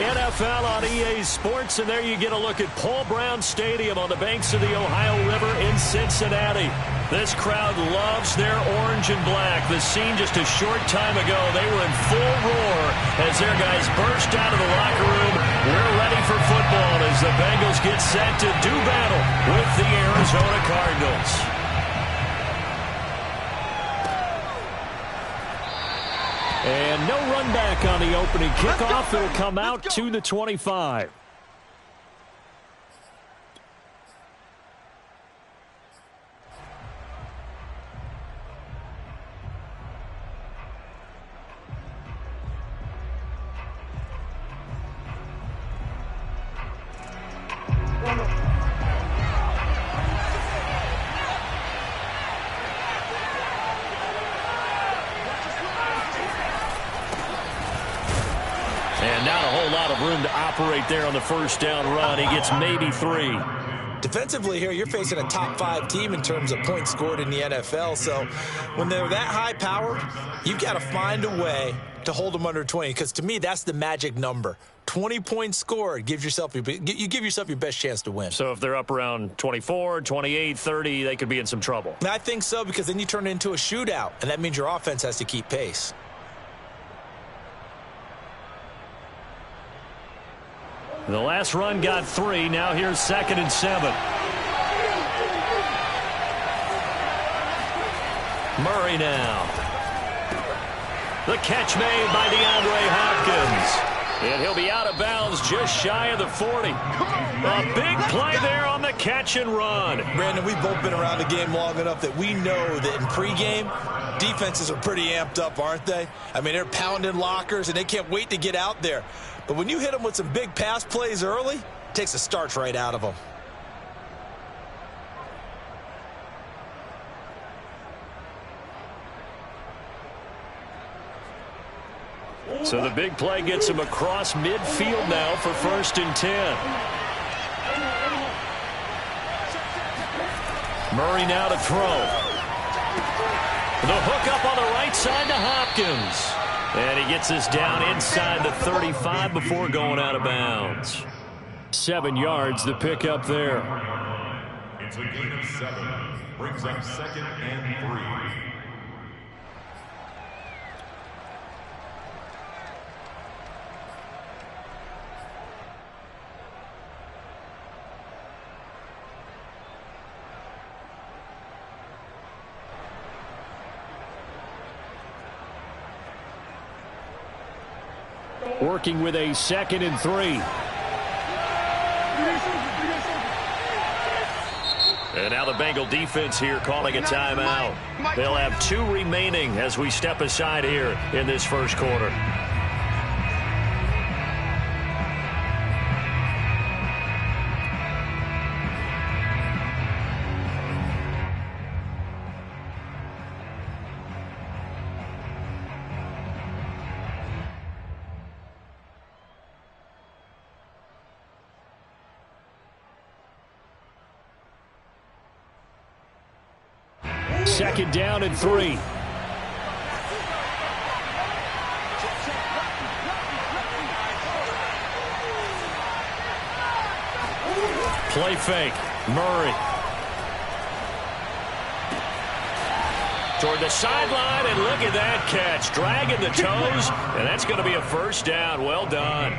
NFL on EA Sports, and there you get a look at Paul Brown Stadium on the banks of the Ohio River in Cincinnati. This crowd loves their orange and black. The scene just a short time ago, they were in full roar as their guys burst out of the locker room. We're ready for football as the Bengals get set to do battle with the Arizona Cardinals. And no run back on the opening kickoff. It'll come out to the 25. And not a whole lot of room to operate there on the first down run. He gets maybe 3. Defensively here, you're facing a top 5 team in terms of points scored in the NFL. So when they're that high powered, you've got to find a way to hold them under 20. Because to me, that's the magic number. 20 points scored, you give yourself your best chance to win. So if they're up around 24, 28, 30, they could be in some trouble. I think so, because then you turn it into a shootout, and that means your offense has to keep pace. The last run got 3. Now here's 2nd and 7. Murray now. The catch made by DeAndre Hopkins. And he'll be out of bounds just shy of the 40. A big play there on the catch and run. Brandon, we've both been around the game long enough that we know that in pregame, defenses are pretty amped up, aren't they? I mean, they're pounding lockers, and they can't wait to get out there. But when you hit them with some big pass plays early, it takes the starch right out of them. So the big play gets him across midfield now for 1st and 10. Murray now to throw. The hook up on the right side to Hopkins. And he gets this down inside the 35 before going out of bounds. 7 yards, the pickup there. It's a gain of 7. Brings up 2nd and 3. Working with a 2nd and 3. And now the Bengal defense here calling a timeout. They'll have 2 remaining as we step aside here in this first quarter. Second down and 3. Play fake. Murray. Toward the sideline, and look at that catch. Dragging the toes, and that's going to be a first down. Well done.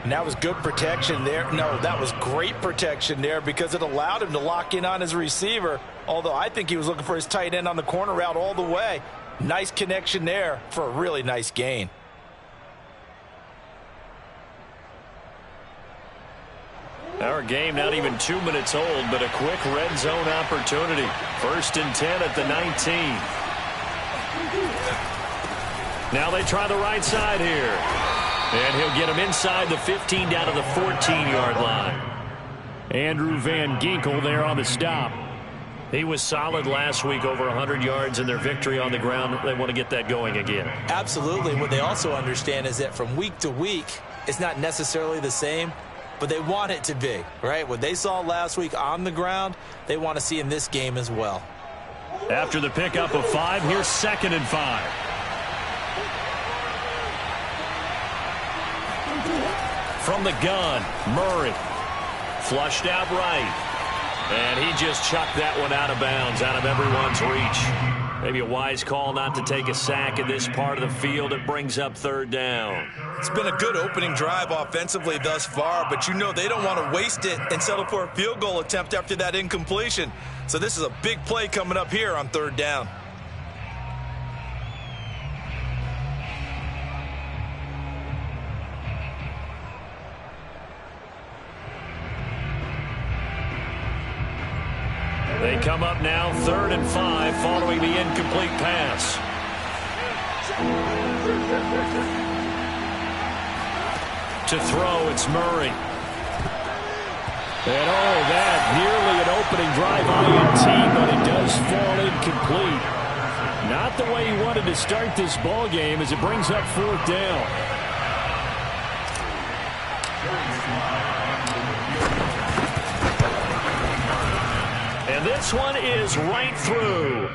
And that was good protection there. No, that was great protection there because it allowed him to lock in on his receiver, although I think he was looking for his tight end on the corner route all the way. Nice connection there for a really nice gain. Our game not even 2 minutes old, but a quick red zone opportunity. 1st and 10 at the 19. Now they try the right side here. And he'll get him inside the 15 down to the 14-yard line. Andrew Van Ginkel there on the stop. He was solid last week, over 100 yards in their victory on the ground. They want to get that going again. Absolutely. What they also understand is that from week to week, it's not necessarily the same, but they want it to be, right? What they saw last week on the ground, they want to see in this game as well. After the pickup of 5, here's 2nd and 5. From the gun, Murray. Flushed out right. And he just chucked that one out of bounds, out of everyone's reach. Maybe a wise call not to take a sack in this part of the field. It brings up third down. It's been a good opening drive offensively thus far, but you know they don't want to waste it and settle for a field goal attempt after that incompletion. So this is a big play coming up here on third down. They come up now 3rd and 5 following the incomplete pass. To throw, it's Murray. And that nearly an opening drive INT, but it does fall incomplete. Not the way he wanted to start this ball game as it brings up 4th down. And this one is right through.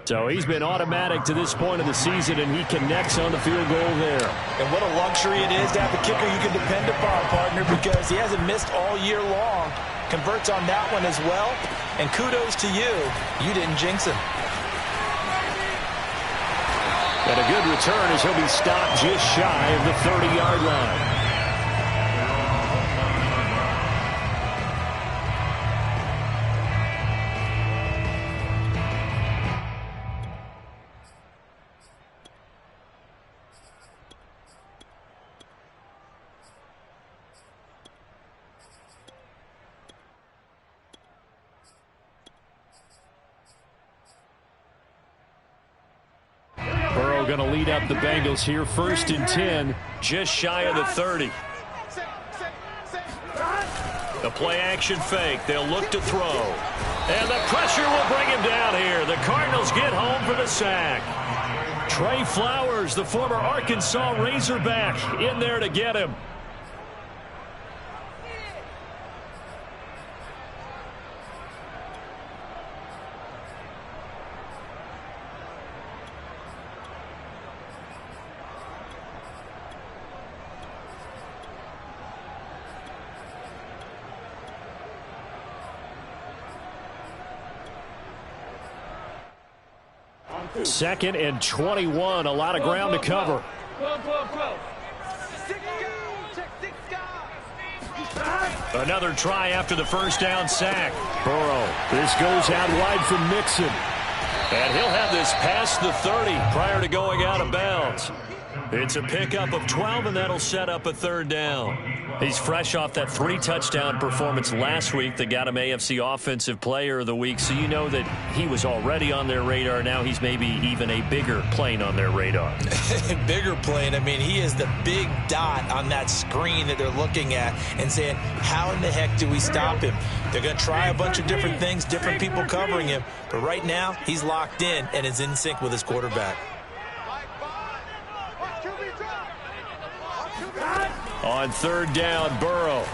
So he's been automatic to this point of the season, and he connects on the field goal there. And what a luxury it is to have a kicker you can depend upon, partner, because he hasn't missed all year long. Converts on that one as well. And kudos to you. You didn't jinx him. And a good return as he'll be stopped just shy of the 30-yard line. Going to lead up the Bengals here, 1st and 10, just shy of the 30. The play action fake. They'll look to throw. And the pressure will bring him down here. The Cardinals get home for the sack. Trey Flowers, the former Arkansas Razorback, in there to get him. Second and 21, a lot of ground to cover. Another try after the first down sack. Burrow, this goes out wide from Mixon. And he'll have this past the 30 prior to going out of bounds. It's a pickup of 12, and that'll set up a third down. He's fresh off that 3-touchdown performance last week that got him AFC Offensive Player of the Week, so you know that he was already on their radar. Now he's maybe even a bigger plane on their radar. Bigger plane. I mean, he is the big dot on that screen that they're looking at and saying, how in the heck do we stop him? They're going to try a bunch of different things, different people covering him, but right now he's locked in and is in sync with his quarterback. On third down, Burrow.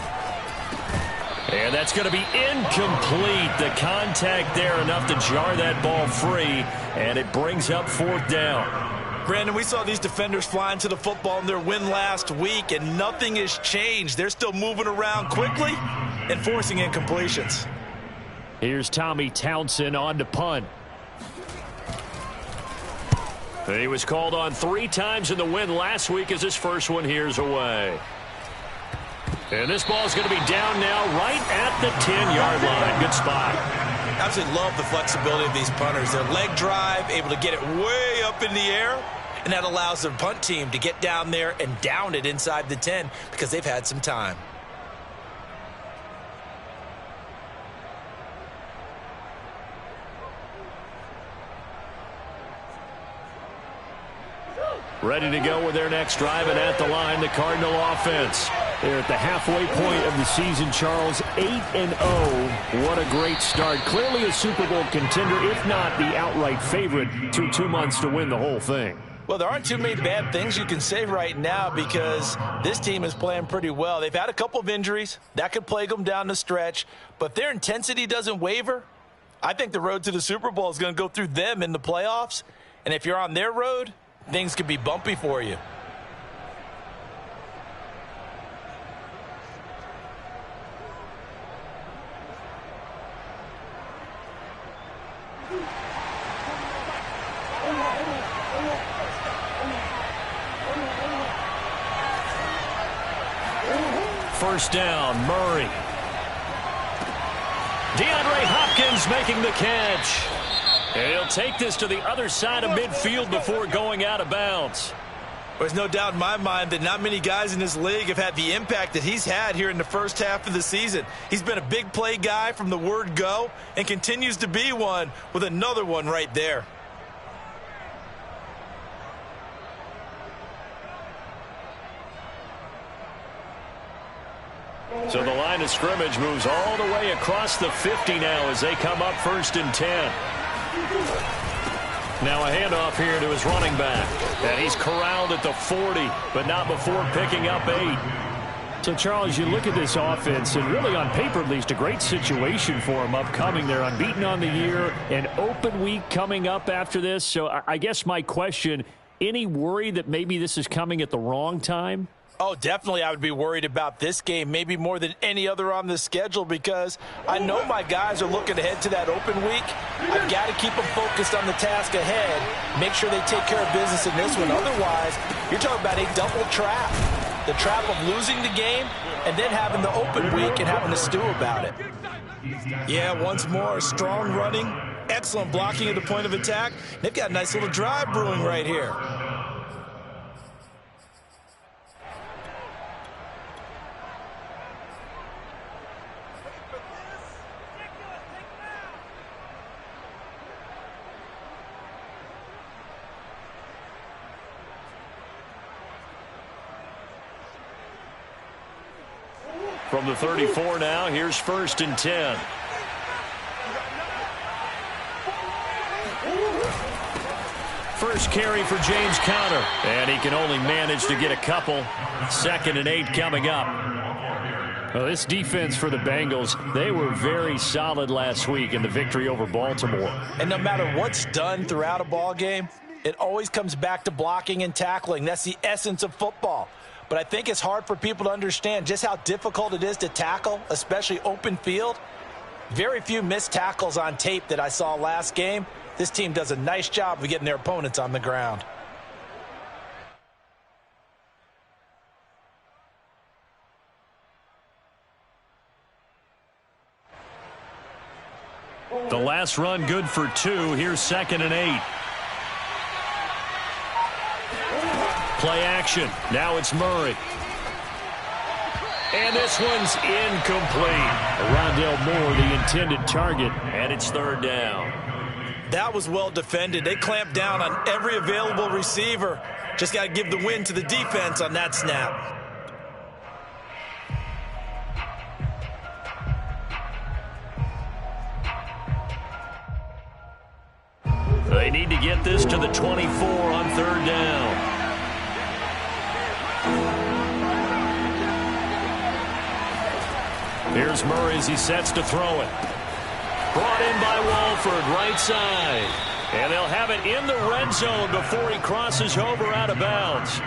And that's going to be incomplete. The contact there enough to jar that ball free, and it brings up 4th down. Brandon, we saw these defenders flying to the football in their win last week, and nothing has changed. They're still moving around quickly and forcing incompletions. Here's Tommy Townsend on to punt. He was called on 3 times in the win last week as his first one here's away. And this ball is going to be down now right at the 10-yard line. Good spot. Absolutely love the flexibility of these punters. Their leg drive, able to get it way up in the air, and that allows their punt team to get down there and down it inside the 10 because they've had some time. Ready to go with their next drive, and at the line, the Cardinal offense. They're at the halfway point of the season, Charles, 8-0. What a great start. Clearly a Super Bowl contender, if not the outright favorite, through 2 months to win the whole thing. Well, there aren't too many bad things you can say right now because this team is playing pretty well. They've had a couple of injuries. That could plague them down the stretch. But if their intensity doesn't waver, I think the road to the Super Bowl is going to go through them in the playoffs. And if you're on their road, things could be bumpy for you. first down. Murray. DeAndre Hopkins making the catch. And he'll take this to the other side of midfield before going out of bounds. There's no doubt in my mind that not many guys in this league have had the impact that he's had here in the first half of the season. He's been a big play guy from the word go and continues to be one with another one right there. So the line of scrimmage moves all the way across the 50 now as they come up 1st and 10. Now a handoff here to his running back. And he's corralled at the 40, but not before picking up 8. So, Charles, you look at this offense, and really on paper at least, a great situation for them upcoming. They're unbeaten on the year, an open week coming up after this. So I guess my question, any worry that maybe this is coming at the wrong time? Oh, definitely I would be worried about this game, maybe more than any other on the schedule, because I know my guys are looking ahead to that open week. I've got to keep them focused on the task ahead, make sure they take care of business in this one. Otherwise, you're talking about a double trap. The trap of losing the game and then having the open week and having to stew about it. Yeah, once more, strong running, excellent blocking at the point of attack. They've got a nice little drive brewing right here. From the 34 now, here's 1st and 10. First carry for James Conner, and he can only manage to get a couple. 2nd and 8 coming up. Well, this defense for the Bengals, they were very solid last week in the victory over Baltimore. And no matter what's done throughout a ball game, it always comes back to blocking and tackling. That's the essence of football. But I think it's hard for people to understand just how difficult it is to tackle, especially open field. Very few missed tackles on tape that I saw last game. This team does a nice job of getting their opponents on the ground. The last run good for 2. Here's 2nd and 8. Play action. Now it's Murray. And this one's incomplete. Rondale Moore, the intended target. And it's 3rd down. That was well defended. They clamped down on every available receiver. Just got to give the win to the defense on that snap. They need to get this to the 24 on 3rd down. Here's Murray as he sets to throw it. Brought in by Walford, right side. And they'll have it in the red zone before he crosses over out of bounds.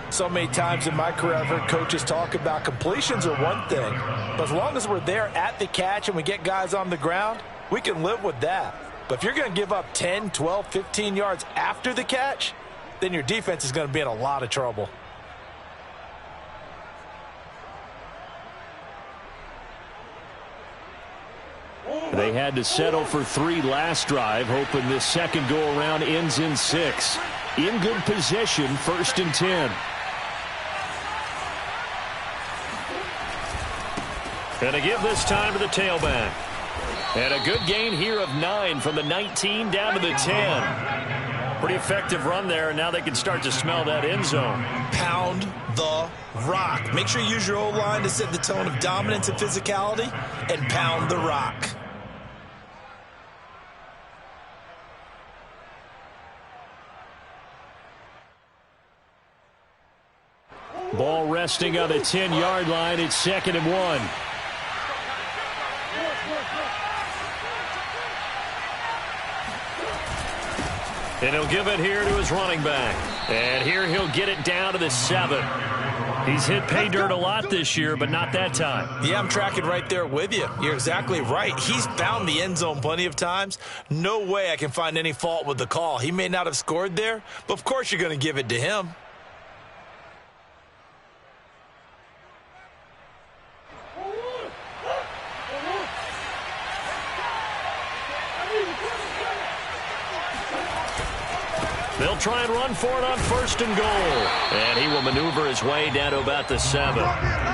So many times in my career I've heard coaches talk about completions are one thing. But as long as we're there at the catch and we get guys on the ground, we can live with that. But if you're going to give up 10, 12, 15 yards after the catch, then your defense is going to be in a lot of trouble. They had to settle for 3 last drive, hoping this second go-around ends in 6. In good position, 1st and 10. And a give this time to the tailback. And a good gain here of 9 from the 19 down to the 10. Pretty effective run there, and now they can start to smell that end zone. Pound the rock. Make sure you use your O-line to set the tone of dominance and physicality, and pound the rock. Ball resting on the 10-yard line. It's 2nd and 1. And he'll give it here to his running back. And here he'll get it down to the 7. He's hit pay dirt a lot this year, but not that time. Yeah, I'm tracking right there with you. You're exactly right. He's found the end zone plenty of times. No way I can find any fault with the call. He may not have scored there, but of course you're going to give it to him. try and run for it on 1st and goal. And he will maneuver his way down to about the 7.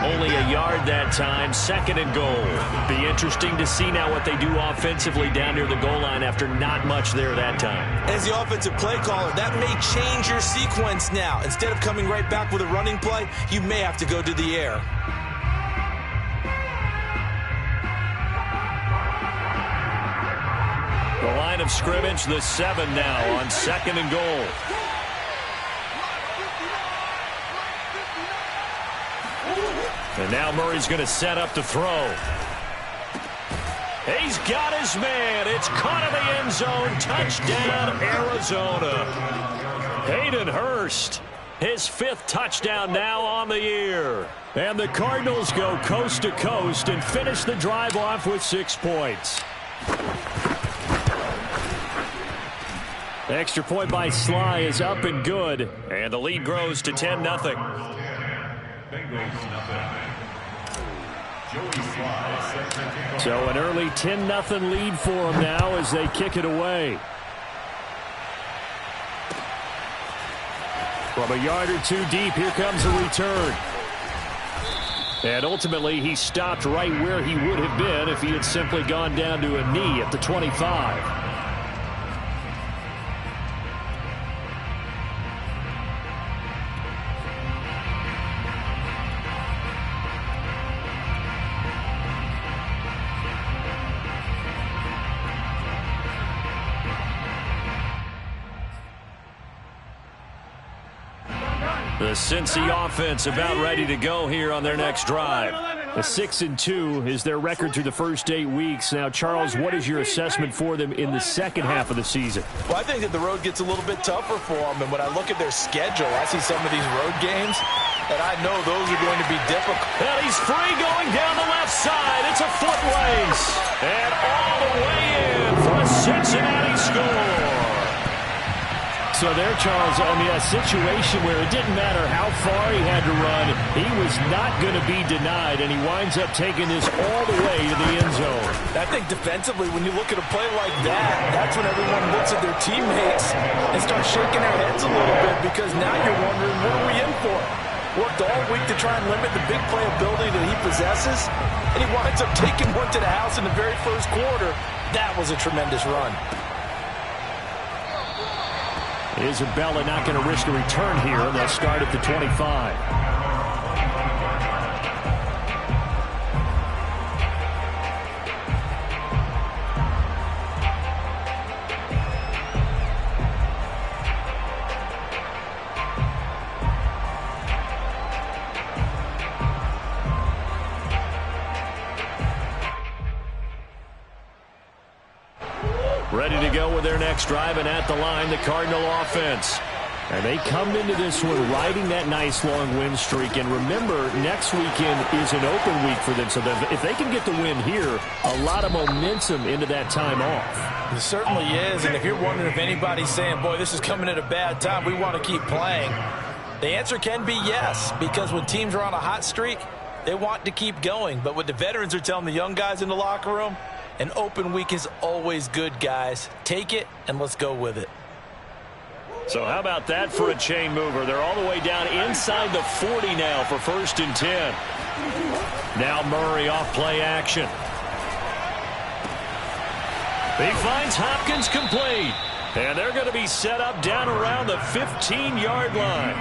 Only a yard that time, 2nd and goal. Be interesting to see now what they do offensively down near the goal line after not much there that time. As the offensive play caller, that may change your sequence now. Instead of coming right back with a running play, you may have to go to the air. The line of scrimmage, the 7 now on 2nd and goal. And now Murray's going to set up to throw. He's got his man. It's caught in the end zone. Touchdown, Arizona. Hayden Hurst, his 5th touchdown now on the year. And the Cardinals go coast to coast and finish the drive off with 6 points. The extra point by Sly is up and good. And the lead grows to 10-0. So an early 10-0 lead for them now as they kick it away. From a yard or 2 deep, here comes a return. And ultimately, he stopped right where he would have been if he had simply gone down to a knee at the 25. The Cincy offense about ready to go here on their next drive. A 6-2 is their record through the first 8 weeks. Now, Charles, what is your assessment for them in the second half of the season? Well, I think that the road gets a little bit tougher for them. And when I look at their schedule, I see some of these road games, and I know those are going to be difficult. And he's free going down the left side. It's a foot race. And all the way in for a Cincinnati score. So there, Charles, I mean, a situation where it didn't matter how far he had to run, he was not going to be denied, and he winds up taking this all the way to the end zone. I think defensively, when you look at a play like that, that's when everyone looks at their teammates and starts shaking their heads a little bit, because now you're wondering, what are we in for? Worked all week to try and limit the big play ability that he possesses, and he winds up taking one to the house in the very first quarter. That was a tremendous run. Isabella not going to risk a return here, and they'll start at the 25. Ready to go with their next drive, and at the line, the Cardinal offense. And they come into this one riding that nice long win streak. And remember, next weekend is an open week for them. So if they can get the win here, a lot of momentum into that time off. It certainly is. And if you're wondering if anybody's saying, boy, this is coming at a bad time, we want to keep playing, the answer can be yes. Because when teams are on a hot streak, they want to keep going. But what the veterans are telling the young guys in the locker room, an open week is always good, guys. Take it, and let's go with it. So how about that for a chain mover? They're all the way down inside the 40 now for 1st and 10. Now Murray off play action. He finds Hopkins complete. And they're going to be set up down around the 15-yard line.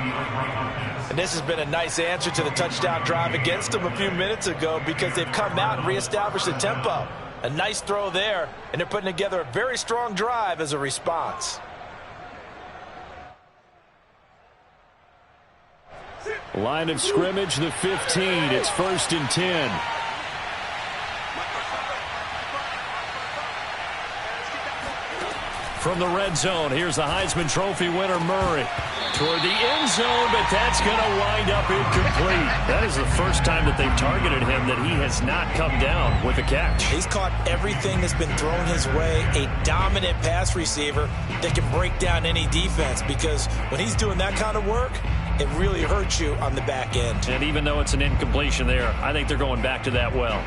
And this has been a nice answer to the touchdown drive against them a few minutes ago, because they've come out and reestablished the tempo. A nice throw there, and they're putting together a very strong drive as a response. Line of scrimmage, the 15. It's 1st and 10. From the red zone, here's the Heisman Trophy winner, Murray. Toward the end zone, but that's going to wind up incomplete. That is the first time that they've targeted him that he has not come down with a catch. He's caught everything that's been thrown his way. A dominant pass receiver that can break down any defense, because when he's doing that kind of work, it really hurts you on the back end. And even though it's an incompletion there, I think they're going back to that well.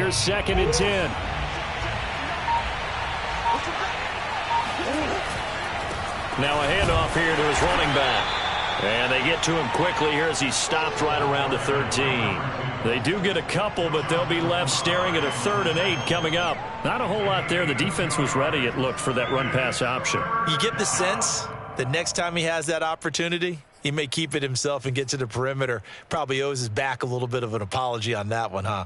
Here's 2nd and 10. Now a handoff here to his running back. And they get to him quickly here as he stopped right around the 13. They do get a couple, but they'll be left staring at a 3rd and 8 coming up. Not a whole lot there. The defense was ready, it looked, for that run-pass option. You get the sense that next time he has that opportunity, he may keep it himself and get to the perimeter. Probably owes his back a little bit of an apology on that one, huh?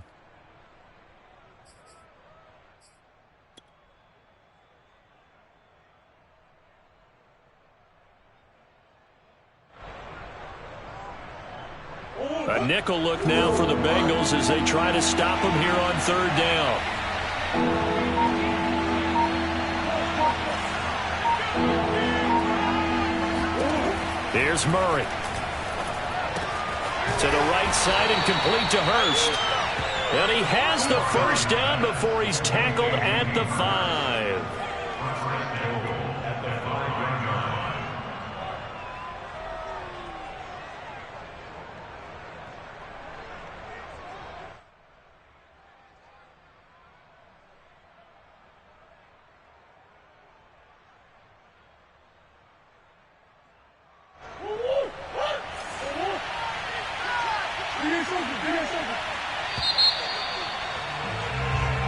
A nickel look now for the Bengals as they try to stop him here on 3rd down. Here's Murray. To the right side and complete to Hurst. And he has the 1st down before he's tackled at the 5.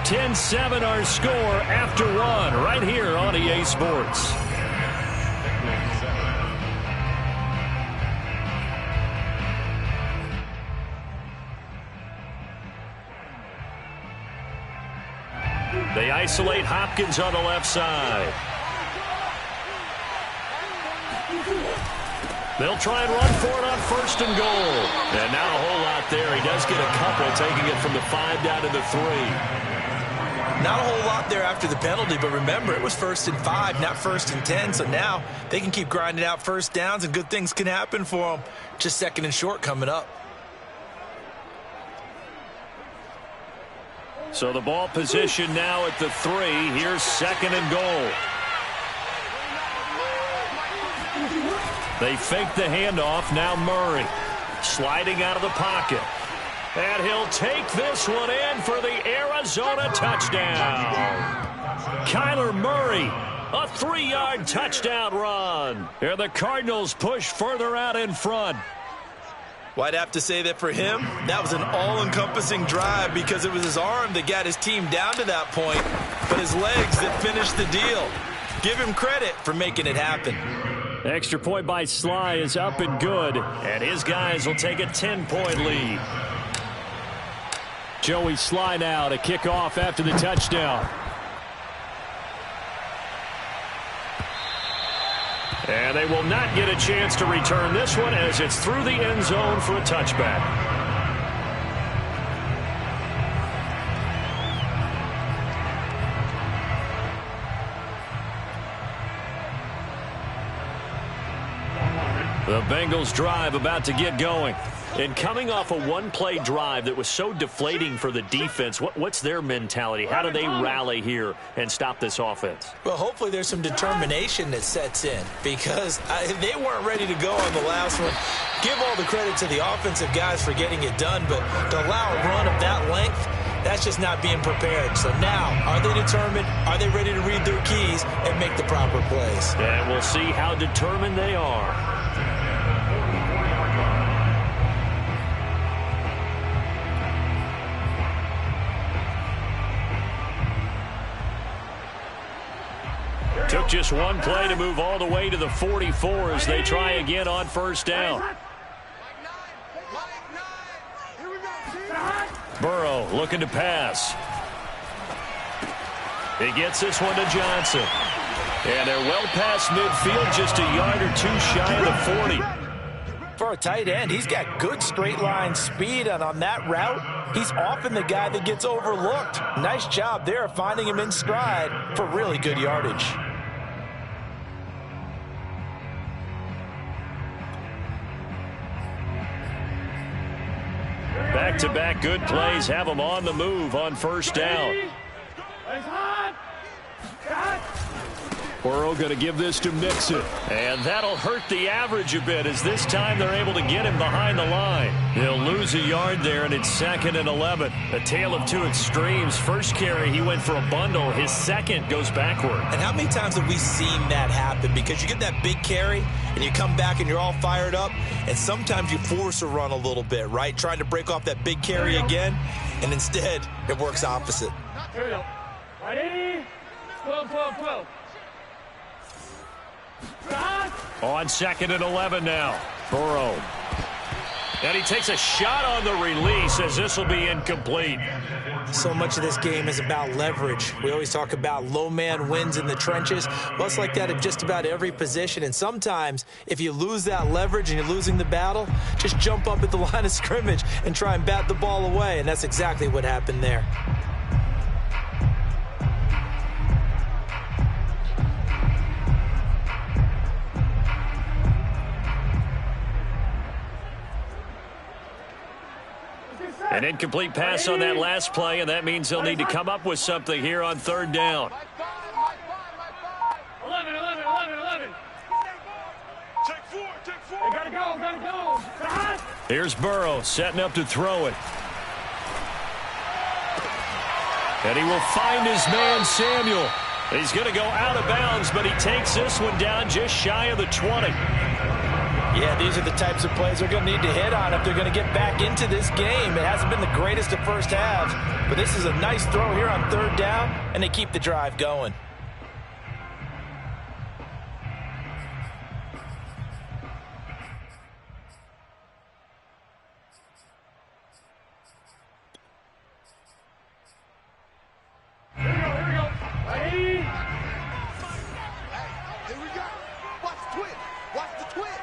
$10-7 our score after 1 right here on EA Sports. They isolate Hopkins on the left side. They'll try and run for it on 1st and goal. And not a whole lot there. He does get a couple, taking it from the 5 down to the 3. Not a whole lot there after the penalty, but remember, it was 1st and 5, not 1st and 10. So now they can keep grinding out 1st downs, and good things can happen for them. Just 2nd and short coming up. So the ball position now at the 3. Here's 2nd and goal. They fake the handoff. Now Murray sliding out of the pocket. And he'll take this one in for the Arizona touchdown. Kyler Murray, a 3-yard touchdown run. And the Cardinals push further out in front. Well, I'd have to say that for him, that was an all-encompassing drive because it was his arm that got his team down to that point, but his legs that finished the deal. Give him credit for making it happen. Extra point by Sly is up and good. And his guys will take a 10-point lead. Joey Sly now to kick off after the touchdown. And they will not get a chance to return this one as it's through the end zone for a touchback. The Bengals drive about to get going. And coming off a one-play drive that was so deflating for the defense, what's their mentality? How do they rally here and stop this offense? Well, hopefully there's some determination that sets in because they weren't ready to go on the last one. Give all the credit to the offensive guys for getting it done, but to allow a run of that length, that's just not being prepared. So now, are they determined? Are they ready to read their keys and make the proper plays? And we'll see how determined they are. Took just one play to move all the way to the 44 as they try again on 1st down. Burrow looking to pass. He gets this one to Johnson. And they're well past midfield, just a yard or two shy of the 40. For a tight end, he's got good straight line speed, and on that route, he's often the guy that gets overlooked. Nice job there of finding him in stride for really good yardage. Back-to-back good plays have them on the move on 1st down. Burrow going to give this to Mixon. And that'll hurt the average a bit as this time they're able to get him behind the line. He'll lose a yard there, and it's 2nd and 11. A tale of two extremes. First carry, he went for a bundle. His second goes backward. And how many times have we seen that happen? Because you get that big carry, and you come back and you're all fired up, and sometimes you force a run a little bit, right? Trying to break off that big carry again, and instead it works opposite. Here we go. Ready? 12, 12, 12. On 2nd and 11 now. Burrow. And he takes a shot on the release as this will be incomplete. So much of this game is about leverage. We always talk about low man wins in the trenches. Well, it's like that at just about every position. And sometimes if you lose that leverage and you're losing the battle, just jump up at the line of scrimmage and try and bat the ball away. And that's exactly what happened there. An incomplete pass on that last play, and that means they'll need to come up with something here on 3rd down. 11, 11, 11, 11. Check 4, check 4. Gotta go, gotta go. Here's Burrow setting up to throw it. And he will find his man, Samuel. He's going to go out of bounds, but he takes this one down just shy of the 20. Yeah, these are the types of plays they're going to need to hit on if they're going to get back into this game. It hasn't been the greatest of first halves, but this is a nice throw here on 3rd down, and they keep the drive going. Here we go. Ready? Here we go. Watch the twist. Watch the twist.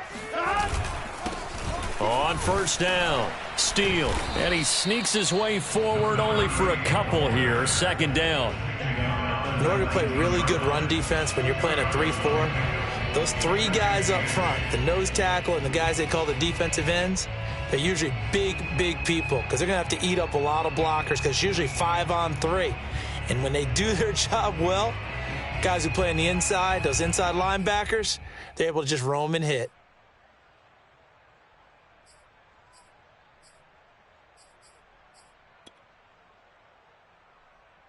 On 1st down, Steele. And he sneaks his way forward only for a couple here. 2nd down. In order to play really good run defense when you're playing a 3-4, those 3 guys up front, the nose tackle and the guys they call the defensive ends, they're usually big, big people because they're going to have to eat up a lot of blockers because it's usually 5 on 3. And when they do their job well, guys who play on the inside, those inside linebackers, they're able to just roam and hit.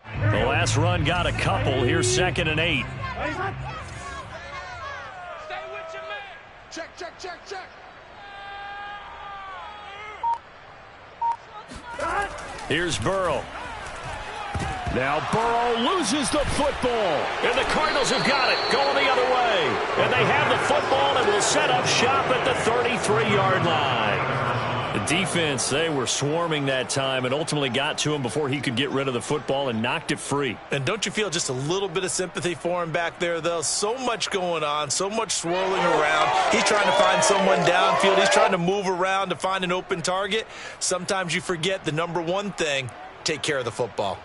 The last run got a couple. Here's 2nd and 8. Stay with your man. Check, check, check, check. Here's Burrow. Now Burrow loses the football. And the Cardinals have got it, going the other way. And they have the football and will set up shop at the 33-yard line. The defense, they were swarming that time and ultimately got to him before he could get rid of the football and knocked it free. And don't you feel just a little bit of sympathy for him back there, though? So much going on, so much swirling around. He's trying to find someone downfield. He's trying to move around to find an open target. Sometimes you forget the number one thing, take care of the football.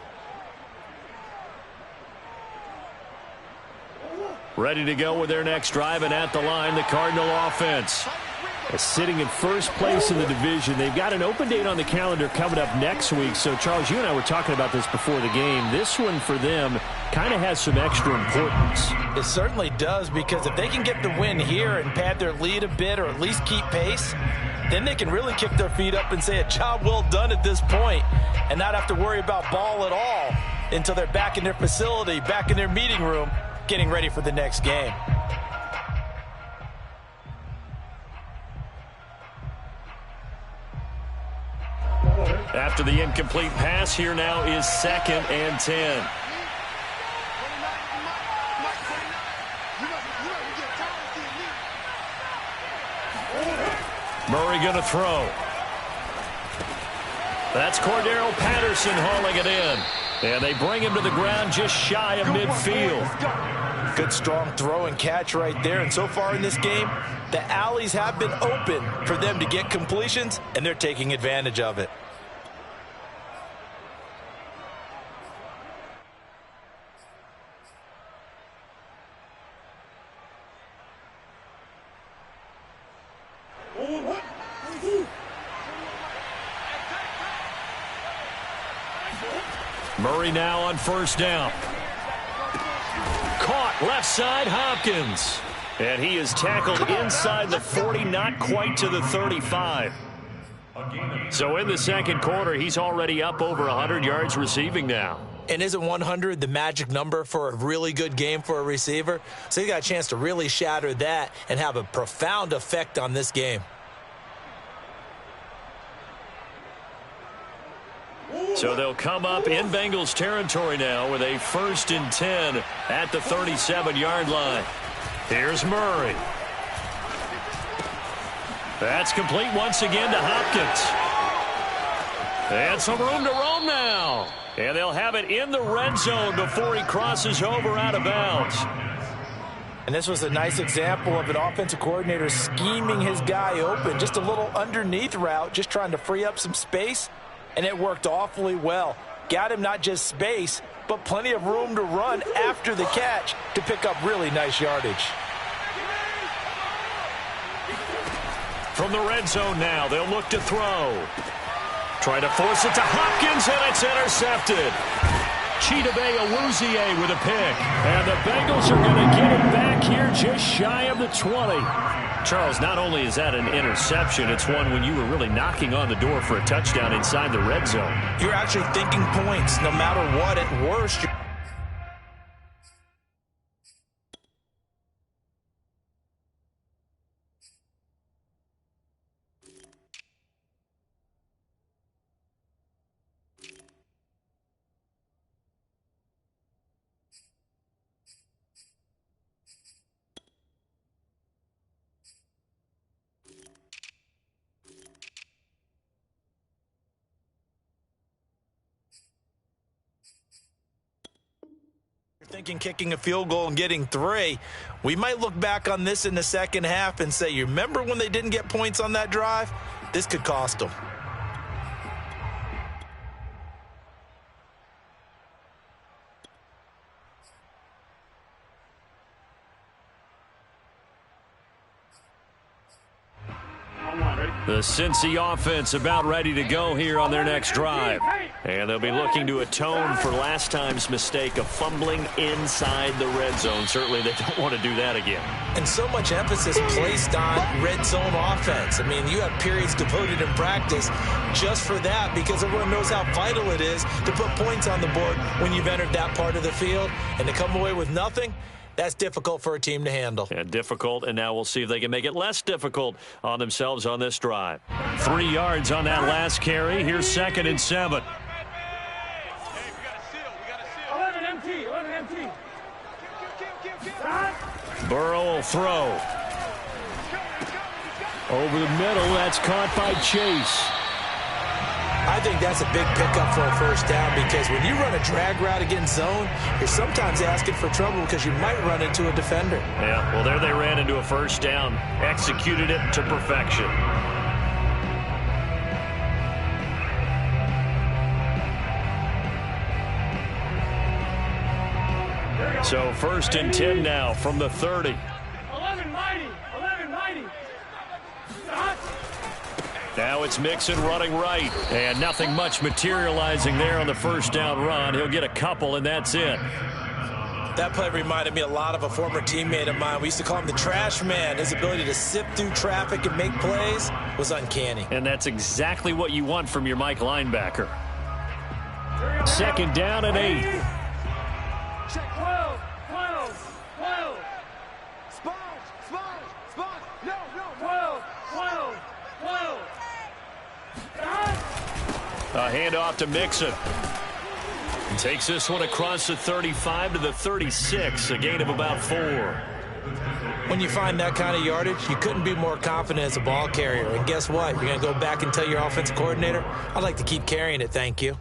Ready to go with their next drive, and at the line, the Cardinal offense. Sitting in first place in the division. They've got an open date on the calendar coming up next week. So, Charles, you and I were talking about this before the game. This one for them kind of has some extra importance. It certainly does, because if they can get the win here and pad their lead a bit or at least keep pace, then they can really kick their feet up and say a job well done at this point and not have to worry about ball at all until they're back in their facility, back in their meeting room, getting ready for the next game. After the incomplete pass, here now is 2nd and 10. Murray going to throw. That's Cordero Patterson hauling it in. And they bring him to the ground just shy of midfield. Good strong throw and catch right there. And so far in this game, the alleys have been open for them to get completions, and they're taking advantage of it. Murray now on 1st down. Caught. Left side, Hopkins. And he is tackled inside the 40, not quite to the 35. So in the second quarter, he's already up over 100 yards receiving now. And isn't 100 the magic number for a really good game for a receiver? So he got a chance to really shatter that and have a profound effect on this game. So they'll come up in Bengals territory now with a 1st and 10 at the 37-yard line. Here's Murray. That's complete once again to Hopkins. And some room to roam now. And they'll have it in the red zone before he crosses over out of bounds. And this was a nice example of an offensive coordinator scheming his guy open. Just a little underneath route, just trying to free up some space. And it worked awfully well. Got him not just space, but plenty of room to run after the catch to pick up really nice yardage. From the red zone now, they'll look to throw. Try to force it to Hopkins, and it's intercepted. Chidobe Awuzie with a pick. And the Bengals are going to get it back here just shy of the 20. Charles, not only is that an interception, it's one when you were really knocking on the door for a touchdown inside the red zone. You're actually thinking points no matter what. At worst, thinking kicking a field goal and getting 3. We might look back on this in the second half and say, you remember when they didn't get points on that drive? This could cost them. The Cincy offense about ready to go here on their next drive. And they'll be looking to atone for last time's mistake of fumbling inside the red zone. Certainly they don't want to do that again. And so much emphasis placed on red zone offense. I mean, you have periods devoted in practice just for that because everyone knows how vital it is to put points on the board when you've entered that part of the field. And to come away with nothing, that's difficult for a team to handle. And difficult, and now we'll see if they can make it less difficult on themselves on this drive. 3 yards on that last carry. Here's 2nd and 7. Hey, we got a seal. We got a seal. 11 empty. Burrow will throw. Over the middle, that's caught by Chase. I think that's a big pickup for a first down because when you run a drag route against zone, you're sometimes asking for trouble because you might run into a defender. Yeah, well, there they ran into a first down, executed it to perfection. So 1st and 10 now from the 30. 11 mighty. Now it's Mixon running right, and nothing much materializing there on the first down run. He'll get a couple, and that's it. That play reminded me a lot of a former teammate of mine. We used to call him the trash man. His ability to sift through traffic and make plays was uncanny. And that's exactly what you want from your Mike linebacker. 2nd down and 8. Check 12. Sponge. No. 12. A handoff to Mixon. He takes this one across the 35 to the 36, a gain of about 4. When you find that kind of yardage, you couldn't be more confident as a ball carrier. And guess what? You're going to go back and tell your offensive coordinator, I'd like to keep carrying it, thank you.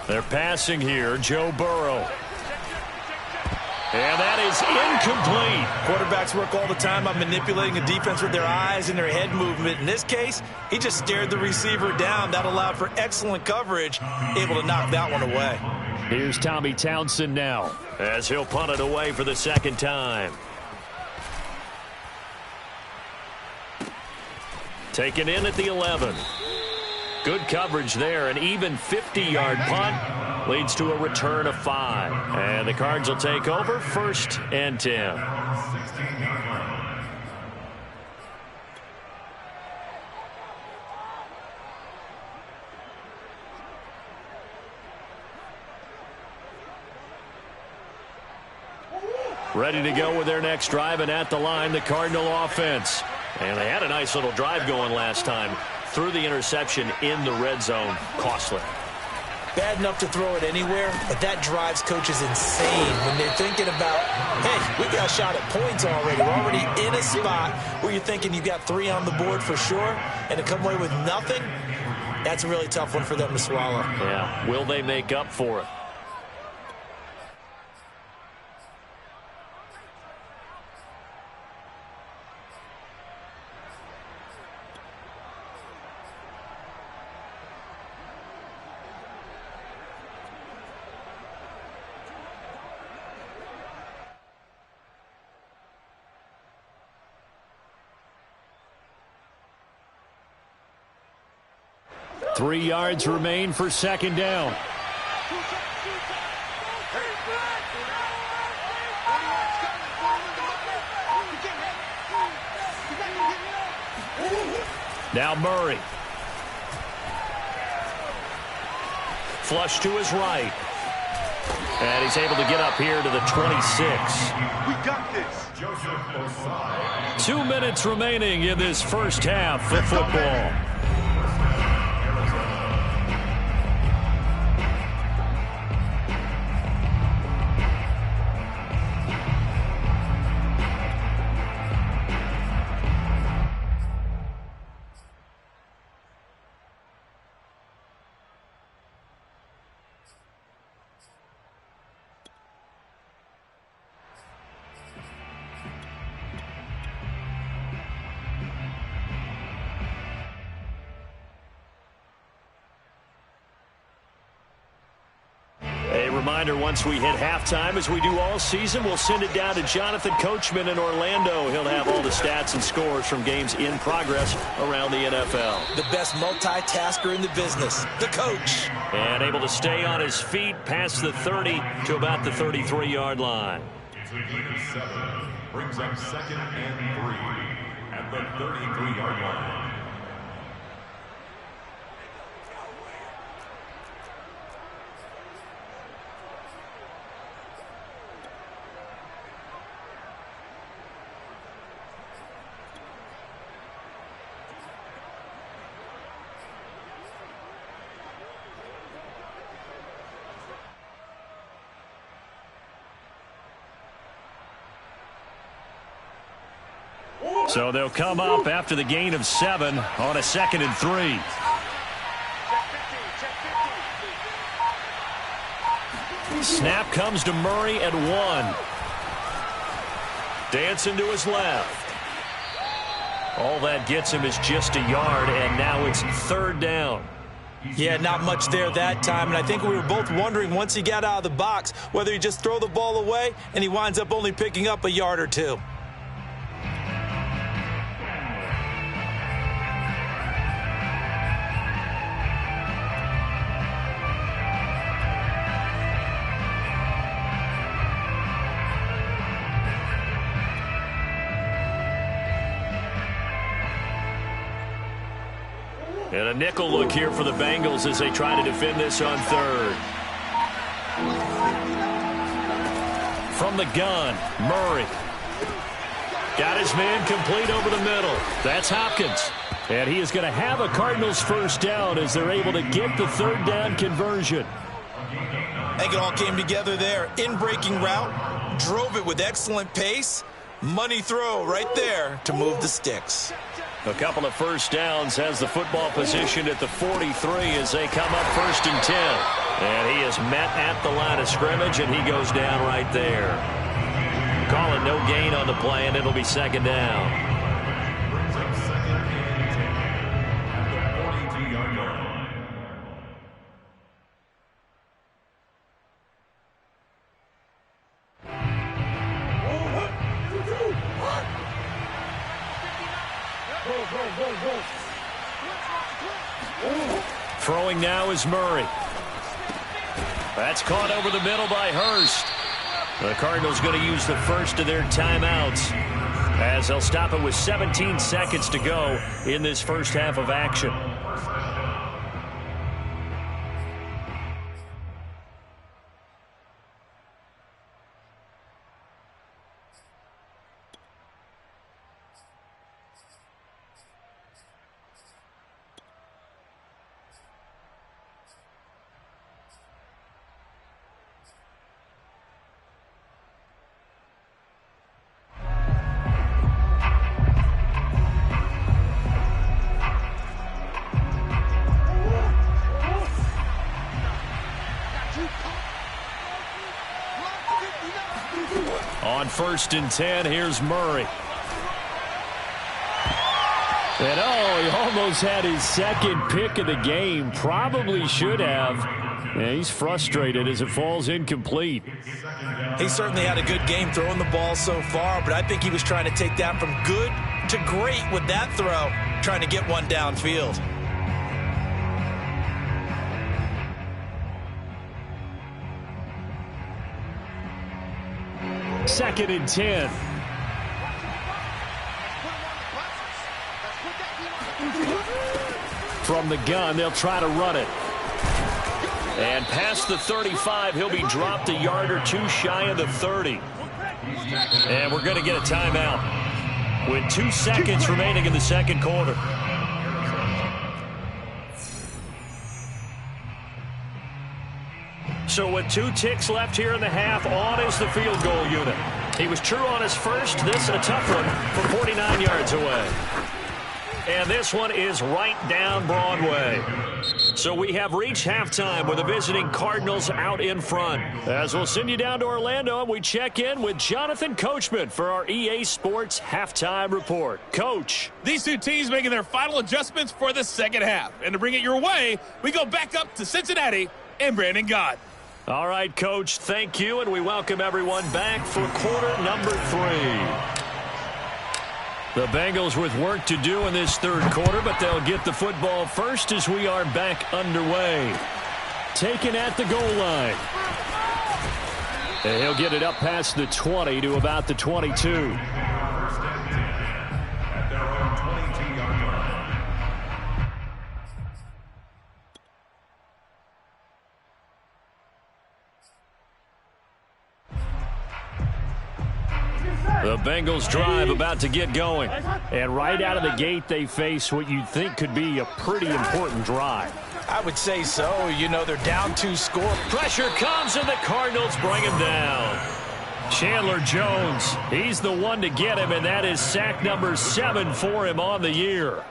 They're passing here, Joe Burrow. And that is incomplete. Quarterbacks work all the time on manipulating a defense with their eyes and their head movement. In this case, he just stared the receiver down. That allowed for excellent coverage, able to knock that one away. Here's Tommy Townsend now, as he'll punt it away for the second time. Taken in at the 11. Good coverage there. An even 50-yard punt leads to a return of 5. And the Cards will take over 1st and 10. Ready to go with their next drive, and at the line, the Cardinal offense. And they had a nice little drive going last time. Threw the interception in the red zone. Costly. Bad enough to throw it anywhere, but that drives coaches insane when they're thinking about, hey, we got a shot at points already. We're already in a spot where you're thinking you got 3 on the board for sure, and to come away with nothing, that's a really tough one for them to swallow. Yeah, will they make up for it? Three yards remain for second down. Now Murray. Flush to his right. And he's able to get up here to the 26. We got this. 2 minutes remaining in this first half of football. Reminder, once we hit halftime, as we do all season, we'll send it down to Jonathan Coachman in Orlando. He'll have all the stats and scores from games in progress around the NFL. The best multitasker in the business, the coach. And able to stay on his feet past the 30 to about the 33-yard line. It's a gain of 7. Brings up 2nd and 3 at the 33-yard line. So they'll come up after the gain of 7 on a 2nd and 3. Snap comes to Murray at 1. Dancing to his left. All that gets him is just a yard, and now it's 3rd down. Yeah, not much there that time, and I think we were both wondering once he got out of the box whether he just throw the ball away, and he winds up only picking up a yard or 2. And a nickel look here for the Bengals as they try to defend this on 3rd. From the gun, Murray. Got his man complete over the middle. That's Hopkins. And he is going to have a Cardinals first down as they're able to get the 3rd down conversion. I think it all came together there. In-breaking route, drove it with excellent pace. Money throw right there to move the sticks. A couple of first downs, has the football position at the 43 as they come up 1st and 10. And he is met at the line of scrimmage, and he goes down right there. Calling no gain on the play, and it'll be 2nd down. Brings up 2nd and 10 at the 42-yard line. Throwing now is Murray. That's caught over the middle by Hurst. The Cardinals going to use the first of their timeouts as they'll stop it with 17 seconds to go in this first half of action. On 1st and 10, here's Murray. And he almost had his second pick of the game. Probably should have. Yeah, he's frustrated as it falls incomplete. He certainly had a good game throwing the ball so far, but I think he was trying to take that from good to great with that throw, trying to get one downfield. Second and 10. From the gun, they'll try to run it. And past the 35, he'll be dropped a yard or two shy of the 30. And we're going to get a timeout with 2 seconds remaining in the second quarter. So with 2 ticks left here in the half, on is the field goal unit. He was true on his first. This a tough one from 49 yards away. And this one is right down Broadway. So we have reached halftime with the visiting Cardinals out in front. As we'll send you down to Orlando, and we check in with Jonathan Coachman for our EA Sports Halftime Report. Coach. These two teams making their final adjustments for the second half. And to bring it your way, we go back up to Cincinnati and Brandon Gaudin. All right, Coach, thank you, and we welcome everyone back for quarter number 3. The Bengals with work to do in this third quarter, but they'll get the football first as we are back underway. Taken at the goal line. And he'll get it up past the 20 to about the 22. The Bengals drive about to get going. And right out of the gate, they face what you'd think could be a pretty important drive. I would say so. You know, they're down 2 score. Pressure comes, and the Cardinals bring him down. Chandler Jones, he's the one to get him, and that is sack number 7 for him on the year.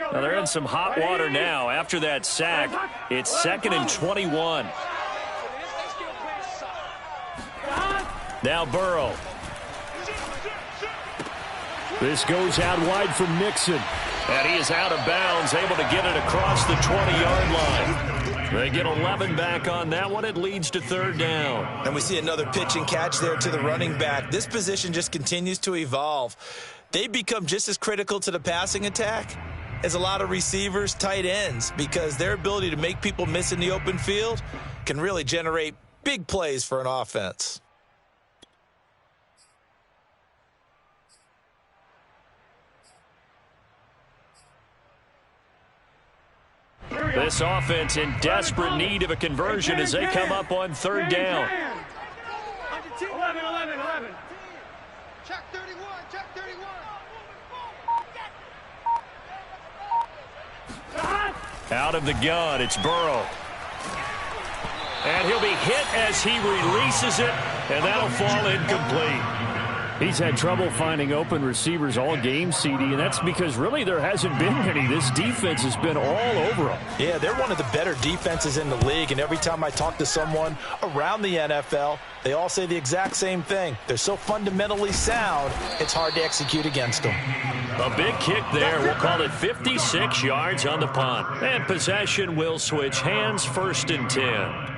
Well, they're in some hot water now. After that sack, it's 2nd and 21. Now Burrow. This goes out wide from Nixon. And he is out of bounds, able to get it across the 20-yard line. They get 11 back on that one. It leads to 3rd down. And we see another pitch and catch there to the running back. This position just continues to evolve. They become just as critical to the passing attack as a lot of receivers, tight ends, because their ability to make people miss in the open field can really generate big plays for an offense. This offense in desperate need of a conversion as they come up on 3rd down. 11. Check 31, check 31. Out of the gun, it's Burrow. And he'll be hit as he releases it, and that'll fall incomplete. He's had trouble finding open receivers all game, CD, and that's because really there hasn't been many. This defense has been all over him. Yeah, they're one of the better defenses in the league, and every time I talk to someone around the NFL, they all say the exact same thing. They're so fundamentally sound, it's hard to execute against them. A big kick there. We'll call it 56 yards on the punt. And possession will switch hands, 1st and 10.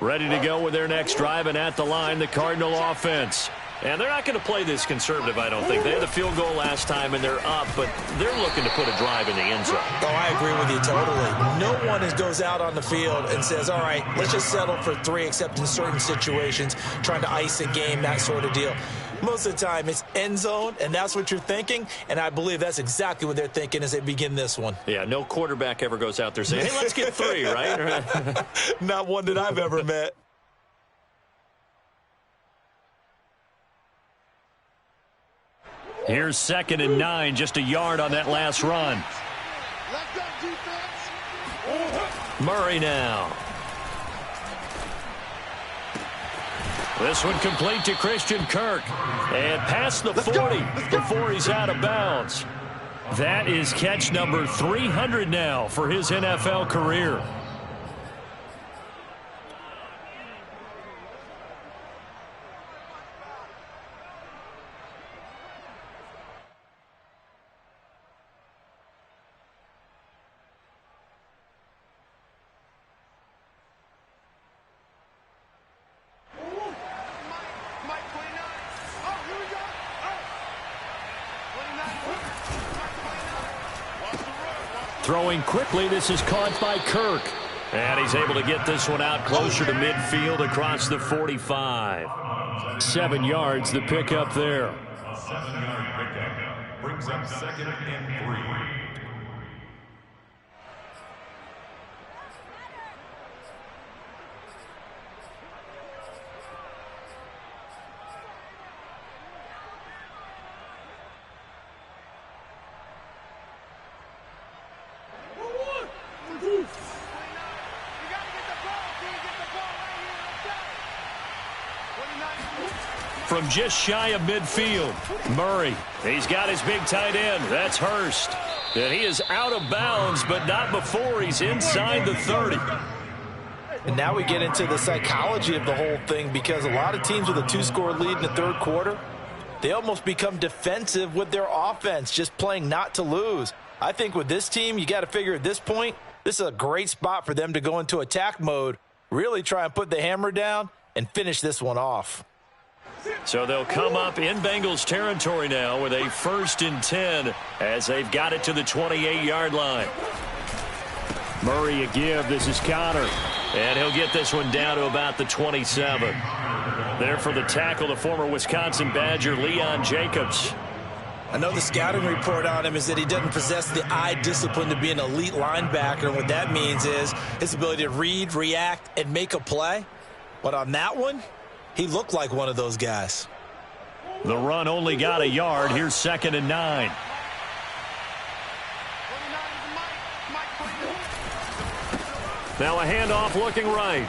Ready to go with their next drive, and at the line, the Cardinal offense. And they're not going to play this conservative, I don't think. They had the field goal last time, and they're up, but they're looking to put a drive in the end zone. Oh, I agree with you totally. No one goes out on the field and says, all right, let's just settle for 3, except in certain situations, trying to ice a game, that sort of deal. Most of the time, it's end zone, and that's what you're thinking, and I believe that's exactly what they're thinking as they begin this one. Yeah, no quarterback ever goes out there saying, hey, let's get 3, right? Not one that I've ever met. Here's 2nd and 9, just a yard on that last run. Murray now. This one complete to Christian Kirk. And past the 40 before he's out of bounds. That is catch number 300 now for his NFL career. Throwing quickly, this is caught by Kirk. And he's able to get this one out closer to midfield across the 45. 7 yards, the pickup there. A 7-yard pickup brings up 2nd and 3. From just shy of midfield, Murray. He's got his big tight end. That's Hurst. And he is out of bounds, but not before he's inside the 30. And now we get into the psychology of the whole thing, because a lot of teams with a 2-score lead in the 3rd quarter, they almost become defensive with their offense, just playing not to lose. I think with this team, you got to figure at this point, this is a great spot for them to go into attack mode, really try and put the hammer down and finish this one off. So they'll come up in Bengals territory now with a 1st and 10 as they've got it to the 28-yard line. Murray a give. This is Connor. And he'll get this one down to about the 27. There for the tackle, the former Wisconsin Badger, Leon Jacobs. I know the scouting report on him is that he doesn't possess the eye discipline to be an elite linebacker. And what that means is his ability to read, react, and make a play. But on that one, he looked like one of those guys. The run only got a yard. Here's 2nd and 9. Now a handoff looking right.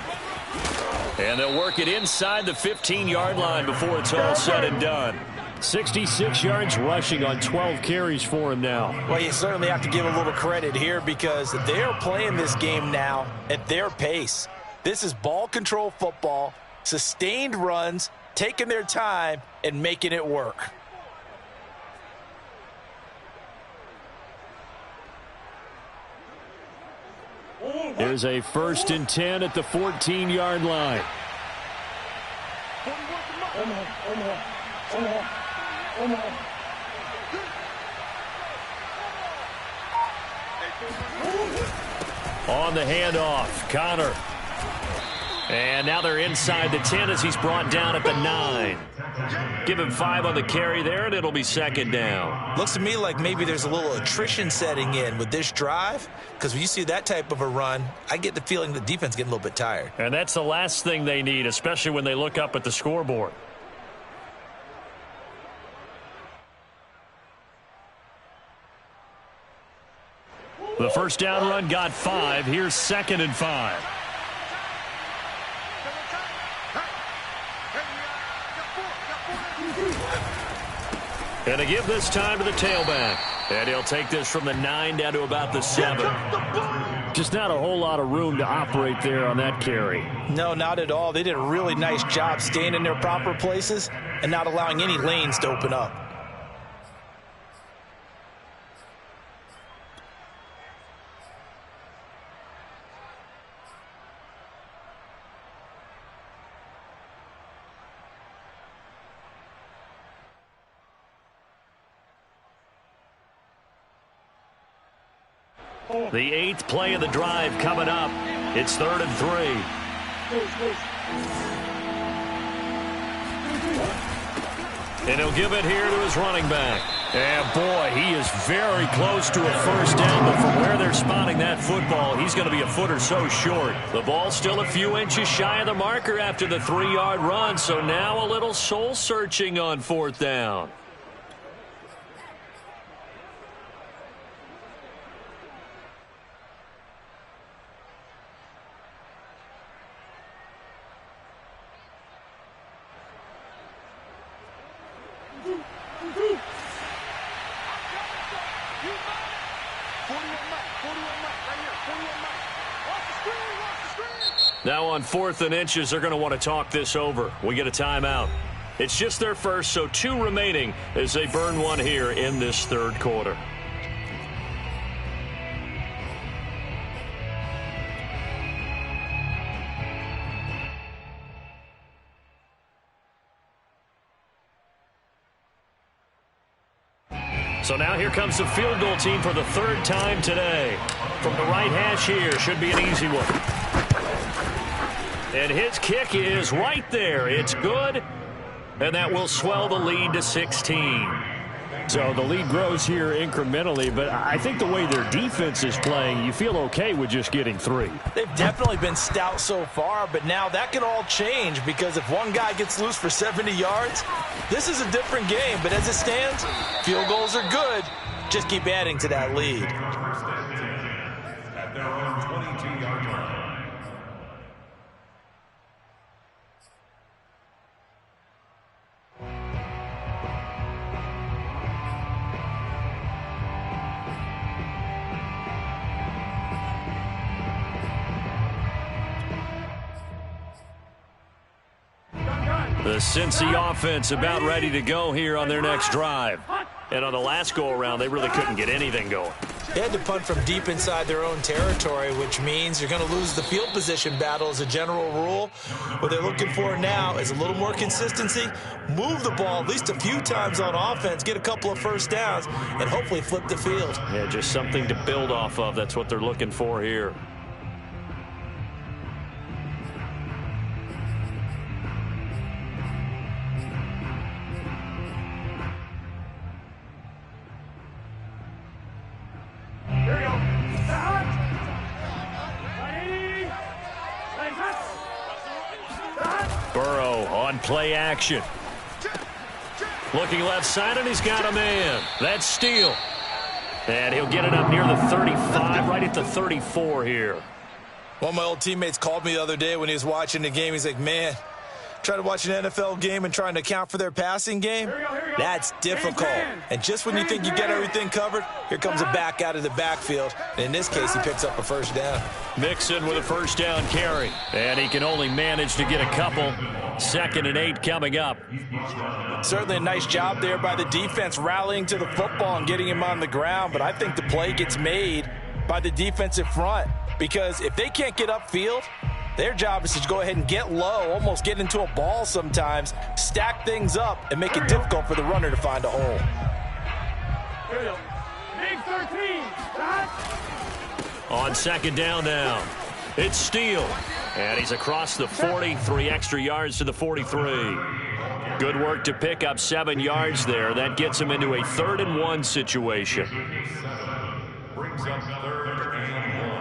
And they'll work it inside the 15-yard line before it's all said and done. 66 yards rushing on 12 carries for him now. Well, you certainly have to give a little credit here, because they're playing this game now at their pace. This is ball control football, sustained runs, taking their time, and making it work. Here's a 1st and 10 at the 14-yard line. On the handoff, Connor. And now they're inside the 10 as he's brought down at the 9. Give him 5 on the carry there, and it'll be second down. Looks to me like maybe there's a little attrition setting in with this drive, because when you see that type of a run, I get the feeling the defense is getting a little bit tired. And that's the last thing they need, especially when they look up at the scoreboard. The first down run got 5. Here's 2nd and 5. And to give this time to the tailback. And he'll take this from the 9 down to about the 7. Just not a whole lot of room to operate there on that carry. No, not at all. They did a really nice job staying in their proper places and not allowing any lanes to open up. The 8th play of the drive coming up. It's 3rd and 3. And he'll give it here to his running back. And boy, he is very close to a first down, but from where they're spotting that football, he's going to be a foot or so short. The ball's still a few inches shy of the marker after the 3-yard run, so now a little soul searching on 4th down. Now on 4th and inches, they're going to want to talk this over. We get a timeout. It's just their first, so 2 remaining as they burn one here in this 3rd quarter. So now here comes the field goal team for the 3rd time today. From the right hash here, should be an easy one. And his kick is right there. It's good, and that will swell the lead to 16. So the lead grows here incrementally, but I think the way their defense is playing, you feel okay with just getting 3. They've definitely been stout so far, but now that can all change because if one guy gets loose for 70 yards, this is a different game. But as it stands, field goals are good. Just keep adding to that lead. At their own 22-yard line. The Cincy offense about ready to go here on their next drive. And on the last go-around, they really couldn't get anything going. They had to punt from deep inside their own territory, which means you're going to lose the field position battle as a general rule. What they're looking for now is a little more consistency, move the ball at least a few times on offense, get a couple of first downs, and hopefully flip the field. Yeah, just something to build off of. That's what they're looking for here. Burrow on play action. Looking left side, and he's got a man. That's Steele. And he'll get it up near the 35, right at the 34 here. One of my old teammates called me the other day when he was watching the game. He's like, man, trying to watch an NFL game and trying to account for their passing game, that's difficult. And just when you think you get everything covered, here comes a back out of the backfield. And in this case, he picks up a first down. Mixon with a first down carry. And he can only manage to get a couple. 2nd and 8 coming up. Certainly a nice job there by the defense rallying to the football and getting him on the ground. But I think the play gets made by the defensive front. Because if they can't get upfield, their job is to go ahead and get low, almost get into a ball sometimes, stack things up, and make it difficult for the runner to find a hole. Big 13. On 2nd down now. It's Steele. And he's across the 40, 3 extra yards to the 43. Good work to pick up 7 yards there. That gets him into a 3rd and 1 situation. Brings up 3rd and 1.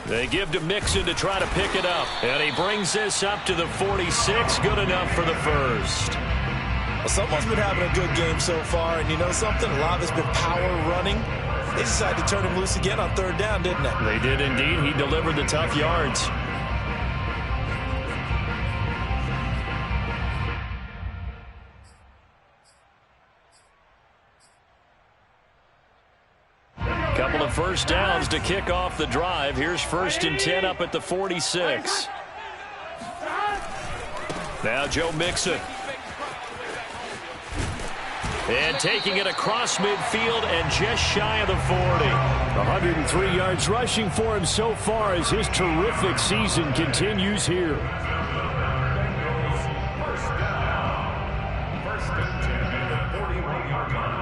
They give to Mixon to try to pick it up. And he brings this up to the 46. Good enough for the first. Well, someone's been having a good game so far. And you know something? A lot of it's been power running. They decided to turn him loose again on 3rd down, didn't they? They did indeed. He delivered the tough yards. Couple of first downs to kick off the drive. Here's 1st and 10 up at the 46. Now Joe Mixon. And taking it across midfield and just shy of the 40. 103 yards rushing for him so far as his terrific season continues here. First and 10 at the 41-yard line.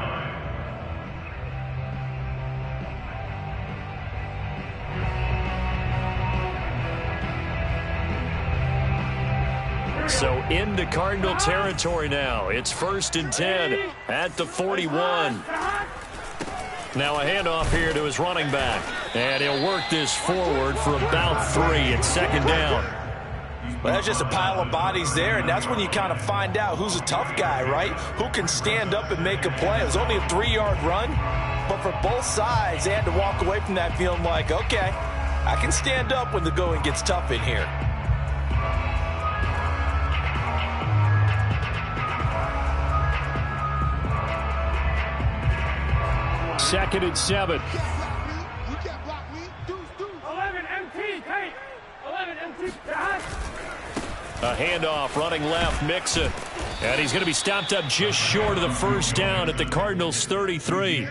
So into Cardinal territory now. It's 1st and 10 at the 41. Now a handoff here to his running back. And he'll work this forward for about 3. It's 2nd down. Well, that's just a pile of bodies there, and that's when you kind of find out who's a tough guy, right? Who can stand up and make a play. It was only a 3-yard run, but for both sides, they had to walk away from that feeling like, okay, I can stand up when the going gets tough in here. Second and 7. You can't block me. 11 MT, Kate. 11 MT. A handoff running left, Mixon. And he's going to be stopped up just short of the 1st down at the Cardinals' 33.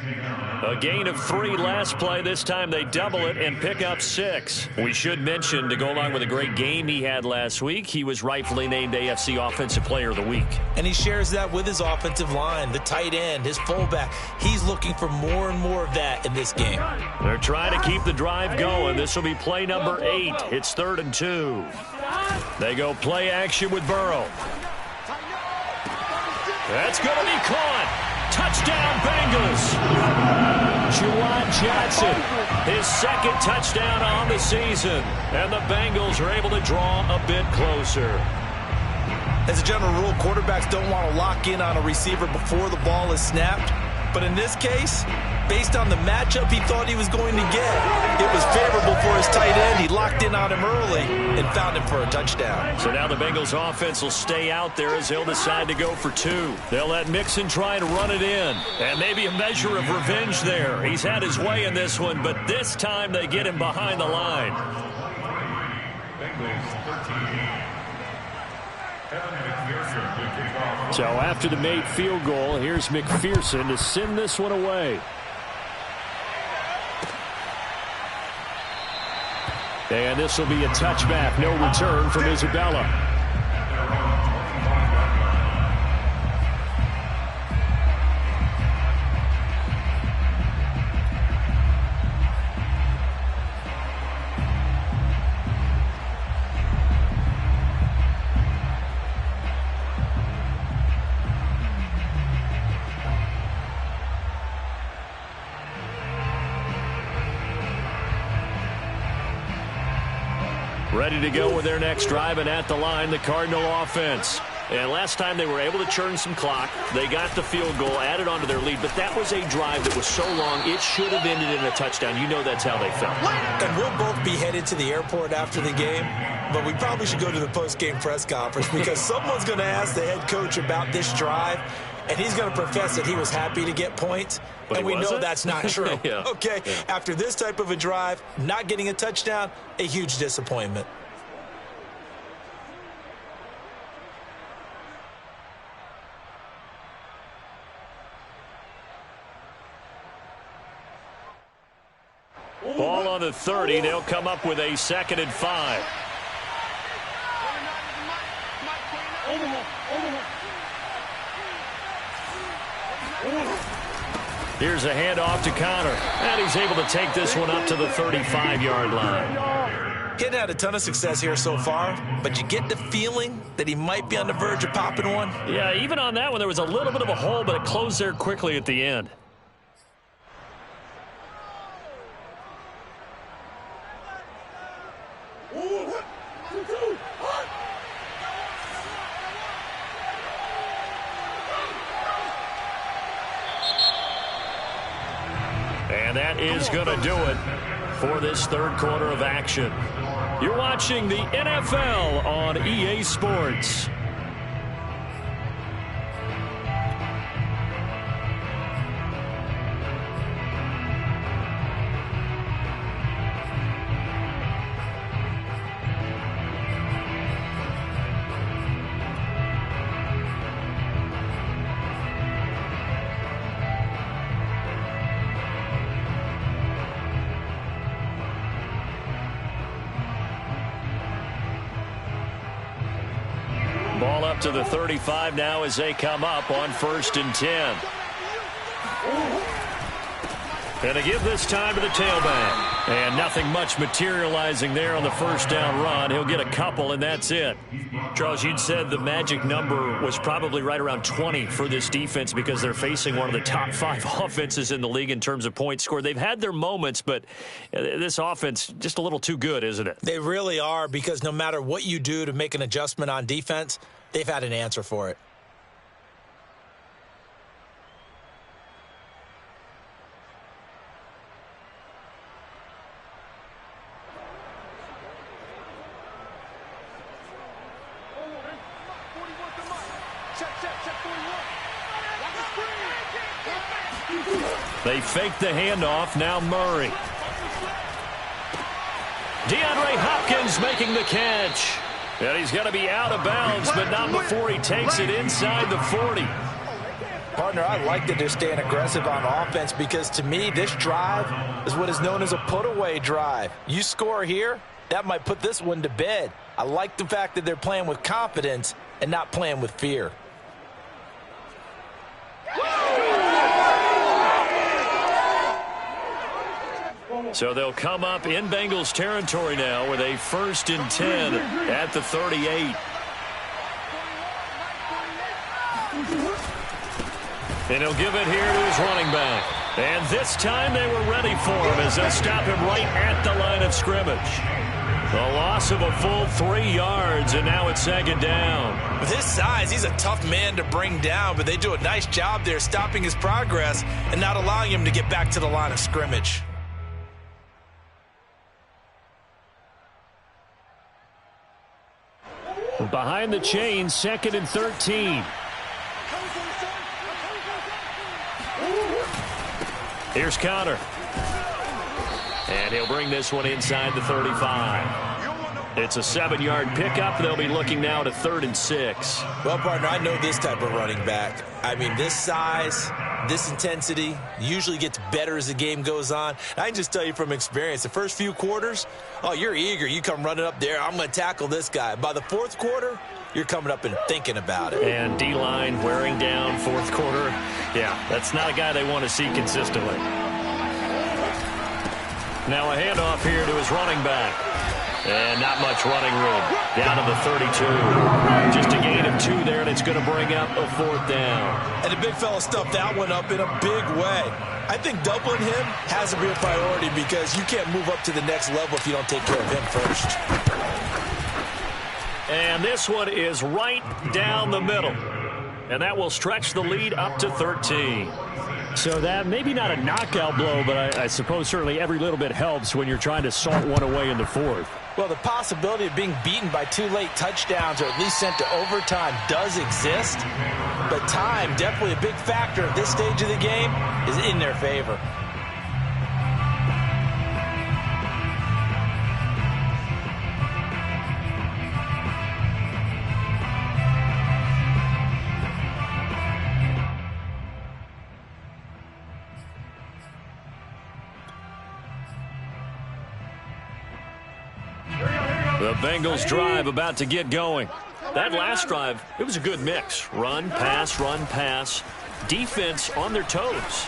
A gain of 3 last play. This time they double it and pick up 6. We should mention, to go along with a great game he had last week, he was rightfully named AFC Offensive Player of the Week. And he shares that with his offensive line, the tight end, his fullback. He's looking for more and more of that in this game. They're trying to keep the drive going. This will be play number 8. It's 3rd and 2. They go play action with Burrow. That's going to be caught. Touchdown, Bengals. Juwan Johnson, his 2nd touchdown on the season. And the Bengals are able to draw a bit closer. As a general rule, quarterbacks don't want to lock in on a receiver before the ball is snapped. But in this case, based on the matchup he thought he was going to get, it was favorable for his tight end. He locked in on him early and found him for a touchdown. So now the Bengals offense will stay out there as they'll decide to go for 2. They'll let Mixon try to run it in. And maybe a measure of revenge there. He's had his way in this one, but this time they get him behind the line. Bengals 13. Evan McPherson to kick off. So after the made field goal, here's McPherson to send this one away. And this will be a touchback. No return from Isabella. Ready to go with their next drive, and at the line, the Cardinal offense. And last time they were able to churn some clock. They got the field goal, added on to their lead, but that was a drive that was so long, it should have ended in a touchdown. You know that's how they felt. And we'll both be headed to the airport after the game, but we probably should go to the post-game press conference because someone's going to ask the head coach about this drive. and he's going to profess that he was happy to get points, and we know that's not true. Yeah. Okay, yeah. After this type of a drive, not getting a touchdown, a huge disappointment. Ball on the 30. They'll come up with a 2nd and 5. Here's a handoff to Connor, and he's able to take this one up to the 35-yard line. He hadn't had a ton of success here so far, but you get the feeling that he might be on the verge of popping one. Yeah, even on that one, there was a little bit of a hole, but it closed there quickly at the end. And that is going to do it for this third quarter of action. You're watching the NFL on EA Sports. Ball up to the 35 now as they come up on 1st and 10. And to give this time to the tailback. And nothing much materializing there on the first down run. He'll get a couple, and that's it. Charles, you'd said the magic number was probably right around 20 for this defense because they're facing one of the top 5 offenses in the league in terms of points scored. They've had their moments, but this offense just a little too good, isn't it? They really are, because no matter what you do to make an adjustment on defense, they've had an answer for it. They fake the handoff. Now Murray. DeAndre Hopkins making the catch. And he's going to be out of bounds, but not before he takes it inside the 40. Partner, I like that they're staying aggressive on offense, because to me, this drive is what is known as a put-away drive. You score here, that might put this one to bed. I like the fact that they're playing with confidence and not playing with fear. So they'll come up in Bengals territory now with a 1st and 10 at the 38. And he'll give it here to his running back. And this time they were ready for him as they stop him right at the line of scrimmage. A loss of a full 3 yards, and now it's 2nd down. With his size, he's a tough man to bring down, but they do a nice job there stopping his progress and not allowing him to get back to the line of scrimmage. Behind the chains, 2nd and 13. Here's Connor. And he'll bring this one inside the 35. It's a 7-yard pickup. They'll be looking now to 3rd and 6. Well, partner, I know this type of running back. I mean, this size, this intensity usually gets better as the game goes on. I can just tell you from experience, the first few quarters, oh, you're eager. You come running up there, I'm going to tackle this guy. By the 4th quarter, you're coming up and thinking about it. And D-line wearing down 4th quarter. Yeah, that's not a guy they want to see consistently. Now a handoff here to his running back. And not much running room. Down to the 32. Just a gain of 2 there, and it's going to bring up a 4th down. And the big fella stuffed that one up in a big way. I think doubling him has to be a priority, because you can't move up to the next level if you don't take care of him first. And this one is right down the middle. And that will stretch the lead up to 13. So that maybe not a knockout blow, but I suppose certainly every little bit helps when you're trying to salt one away in the 4th. Well, the possibility of being beaten by 2 late touchdowns or at least sent to overtime does exist. but time, definitely a big factor at this stage of the game, is in their favor. The Bengals drive about to get going. That last drive, it was a good mix. Run, pass, defense on their toes.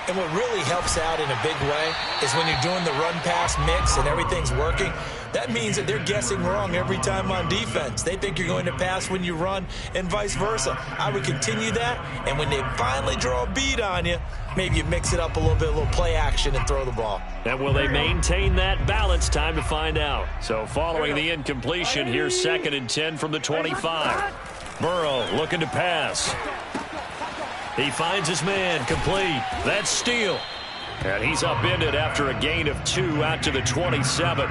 And what really helps out in a big way is when you're doing the run-pass mix and everything's working, that means that they're guessing wrong every time on defense. They think you're going to pass when you run and vice versa. I would continue that, and when they finally draw a beat on you, maybe you mix it up a little play action and throw the ball. And will they maintain that balance? Time to find out. So following the incompletion, here's 2nd and 10 from the 25. Burrow looking to pass. He finds his man, complete. That's Steele. And he's upended after a gain of 2 out to the 27.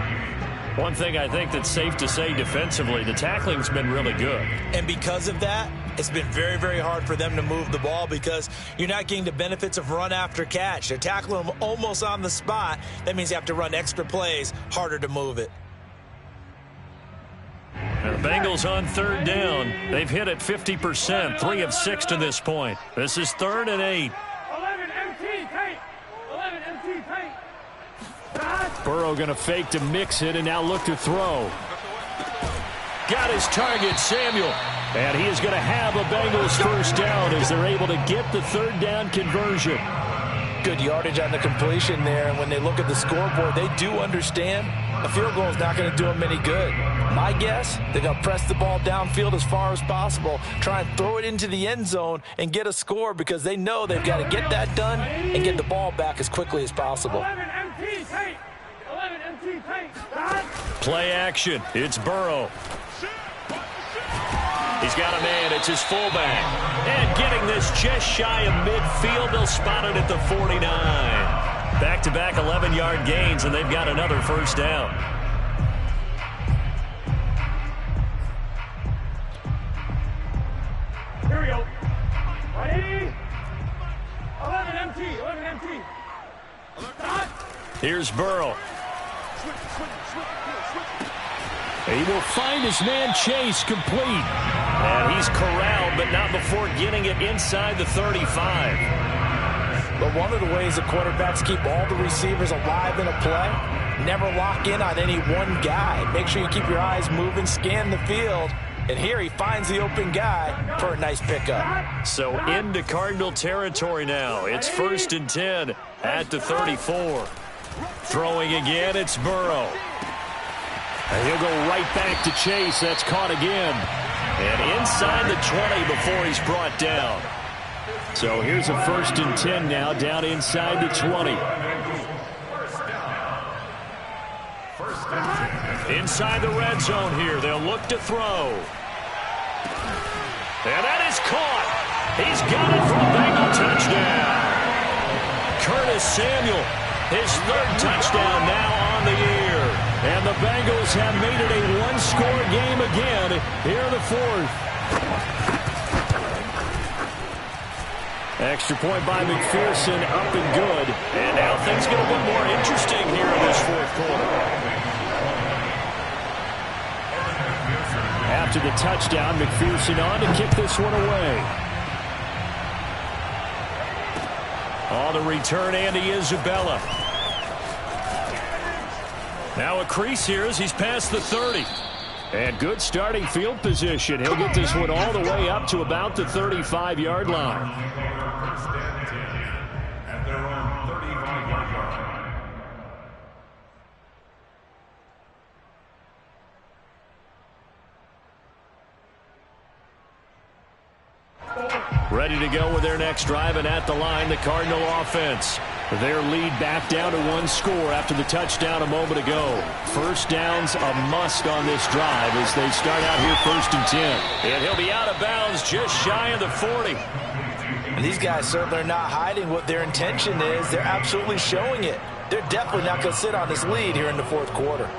One thing I think that's safe to say defensively, the tackling's been really good. And because of that, it's been very, very hard for them to move the ball because you're not getting the benefits of run after catch. They're tackling them almost on the spot. That means you have to run extra plays, harder to move it. And the Bengals on 3rd down. They've hit it 50%, 3 of 6 to this point. This is 3rd and 8. 11 MT, Tate. 11 MT, Tate. Burrow going to fake to mix it and now look to throw. Got his target, Samuel. And he is going to have a Bengals first down as they're able to get the 3rd down conversion. Good yardage on the completion there. And when they look at the scoreboard, they do understand a field goal is not going to do them any good. My guess, they're going to press the ball downfield as far as possible, try and throw it into the end zone and get a score because they know they've got to get that done and get the ball back as quickly as possible. 11 MT, Tate. 11 MT, Tate. Play action. It's Burrow. He's got a man. It's his fullback. And getting this just shy of midfield. They'll spot it at the 49. Back-to-back 11-yard gains, and they've got another first down. Here we go. Ready? 11 MT, 11 MT. Here's Burrow. He will find his man Chase, complete. And he's corralled, but not before getting it inside the 35. But one of the ways the quarterbacks keep all the receivers alive in a play, never lock in on any one guy. Make sure you keep your eyes moving, scan the field. And here he finds the open guy for a nice pickup. So into Cardinal territory now. It's 1st and 10 at the 34. Throwing again, it's Burrow. And he'll go right back to Chase. That's caught again. And inside the 20 before he's brought down. So here's a 1st and 10 now, down inside the 20. Inside the red zone here. They'll look to throw. And that is caught. He's got it for a Bengal touchdown. Curtis Samuel, his 3rd touchdown now on the year. And the Bengals have made it a one-score game again here in the 4th. Extra point by McPherson, up and good. And now things get a bit more interesting here in this 4th quarter. After the touchdown, McPherson on to kick this one away. On the return, Andy Isabella. Now a crease here as he's past the 30. And good starting field position. He'll get this one all the way up to about the 35-yard line. At their own 35-yard line. Ready to go with their next drive, and at the line, the Cardinal offense. Their lead back down to 1 score after the touchdown a moment ago. First down's a must on this drive as they start out here 1st and 10. And he'll be out of bounds just shy of the 40. And these guys certainly are not hiding what their intention is. They're absolutely showing it. They're definitely not going to sit on this lead here in the 4th quarter.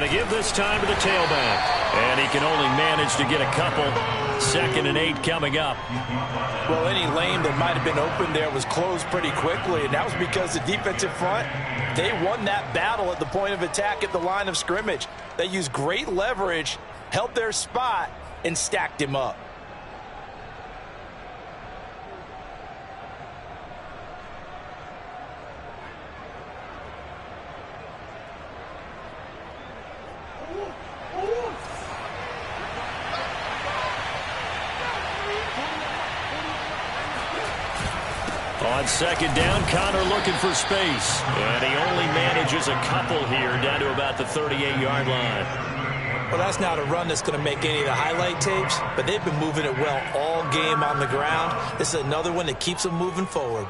And they give this time to the tailback. And he can only manage to get a couple. 2nd and 8 coming up. Well, any lane that might have been open there was closed pretty quickly, and that was because the defensive front, they won that battle at the point of attack at the line of scrimmage. They used great leverage, held their spot, and stacked him up. On 2nd down, Connor looking for space. And he only manages a couple here down to about the 38-yard line. Well, that's not a run that's going to make any of the highlight tapes, but they've been moving it well all game on the ground. This is another one that keeps them moving forward.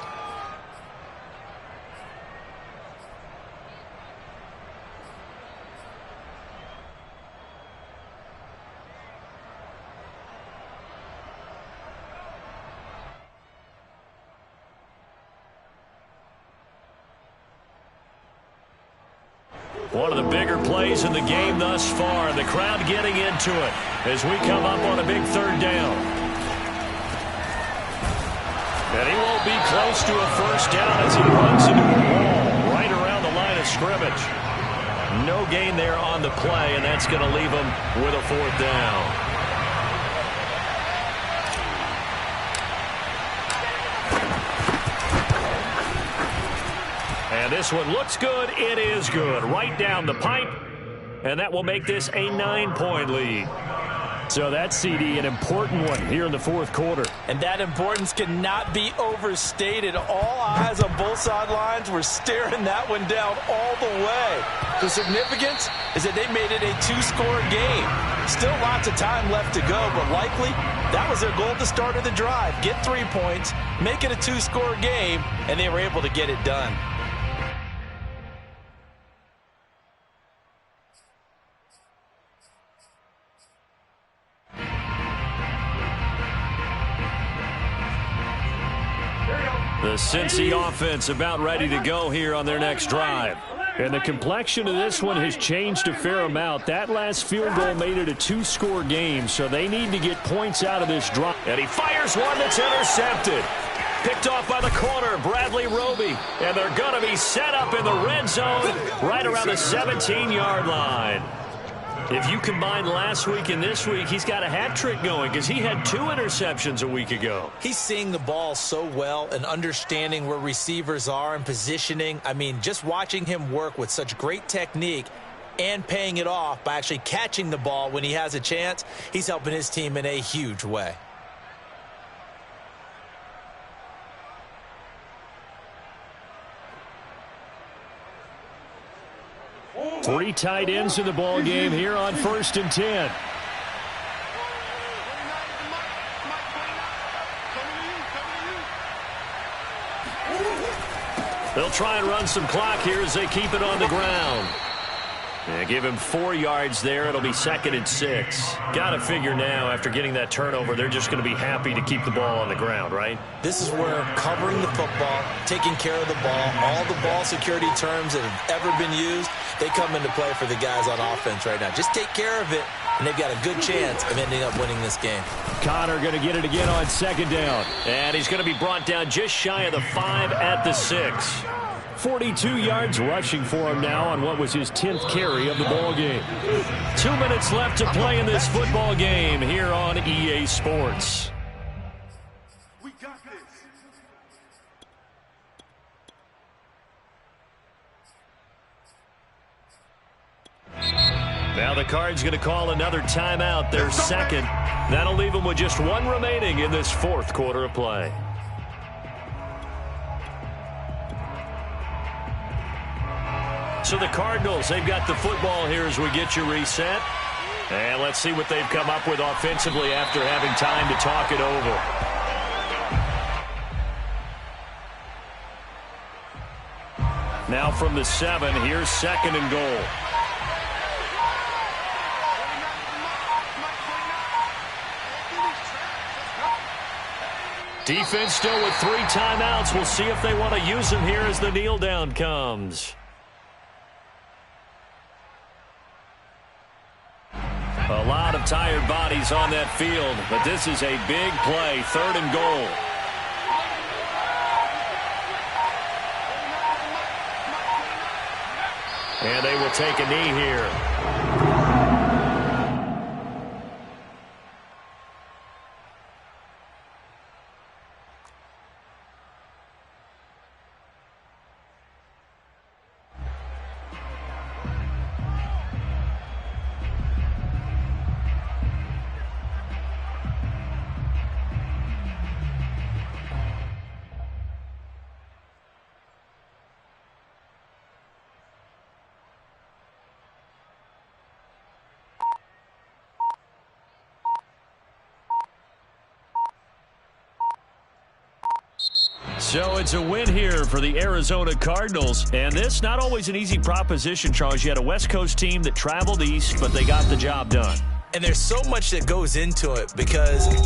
One of the bigger plays in the game thus far. The crowd getting into it as we come up on a big 3rd down. And he won't be close to a 1st down as he runs into a wall right around the line of scrimmage. No gain there on the play, and that's going to leave him with a 4th down. And this one looks good. It is good. Right down the pipe. And that will make this a 9-point lead. So that's, CD, an important one here in the 4th quarter. And that importance cannot be overstated. All eyes on both sidelines were staring that one down all the way. The significance is that they made it a 2-score game. Still lots of time left to go, but likely that was their goal at the start of the drive. Get 3 points, make it a 2-score game, and they were able to get it done. The Cincy offense about ready to go here on their next drive. And the complexion of this one has changed a fair amount. That last field goal made it a 2-score game, so they need to get points out of this drive. And he fires one that's intercepted. Picked off by the corner, Bradley Roby. And they're going to be set up in the red zone right around the 17-yard line. If you combine last week and this week, he's got a hat trick going because he had 2 interceptions a week ago. He's seeing the ball so well and understanding where receivers are and positioning. I mean, just watching him work with such great technique and paying it off by actually catching the ball when he has a chance, he's helping his team in a huge way. Three tight ends in the ball game here on 1st and 10. They'll try and run some clock here as they keep it on the ground. Yeah, give him 4 yards there. It'll be 2nd and 6. Got to figure now, after getting that turnover, they're just going to be happy to keep the ball on the ground, right? This is where covering the football, taking care of the ball, all the ball security terms that have ever been used, they come into play for the guys on offense right now. Just take care of it, and they've got a good chance of ending up winning this game. Connor going to get it again on 2nd down. And he's going to be brought down just shy of the 5 at the 6. 42 yards rushing for him now on what was his 10th carry of the ball game. 2 minutes left to play in this football game here on EA Sports. We got this. Now the Cards going to call another timeout, their 2nd. That'll leave them with just 1 remaining in this 4th quarter of play. So the Cardinals, they've got the football here as we get you reset. And let's see what they've come up with offensively after having time to talk it over. Now from the 7, here's 2nd and goal. Defense still with 3 timeouts. We'll see if they want to use them here as the kneel down comes. A lot of tired bodies on that field, but this is a big play, 3rd and goal. And they will take a knee here. So it's a win here for the Arizona Cardinals. And this, not always an easy proposition, Charles. You had a West Coast team that traveled east, but they got the job done. And there's so much that goes into it because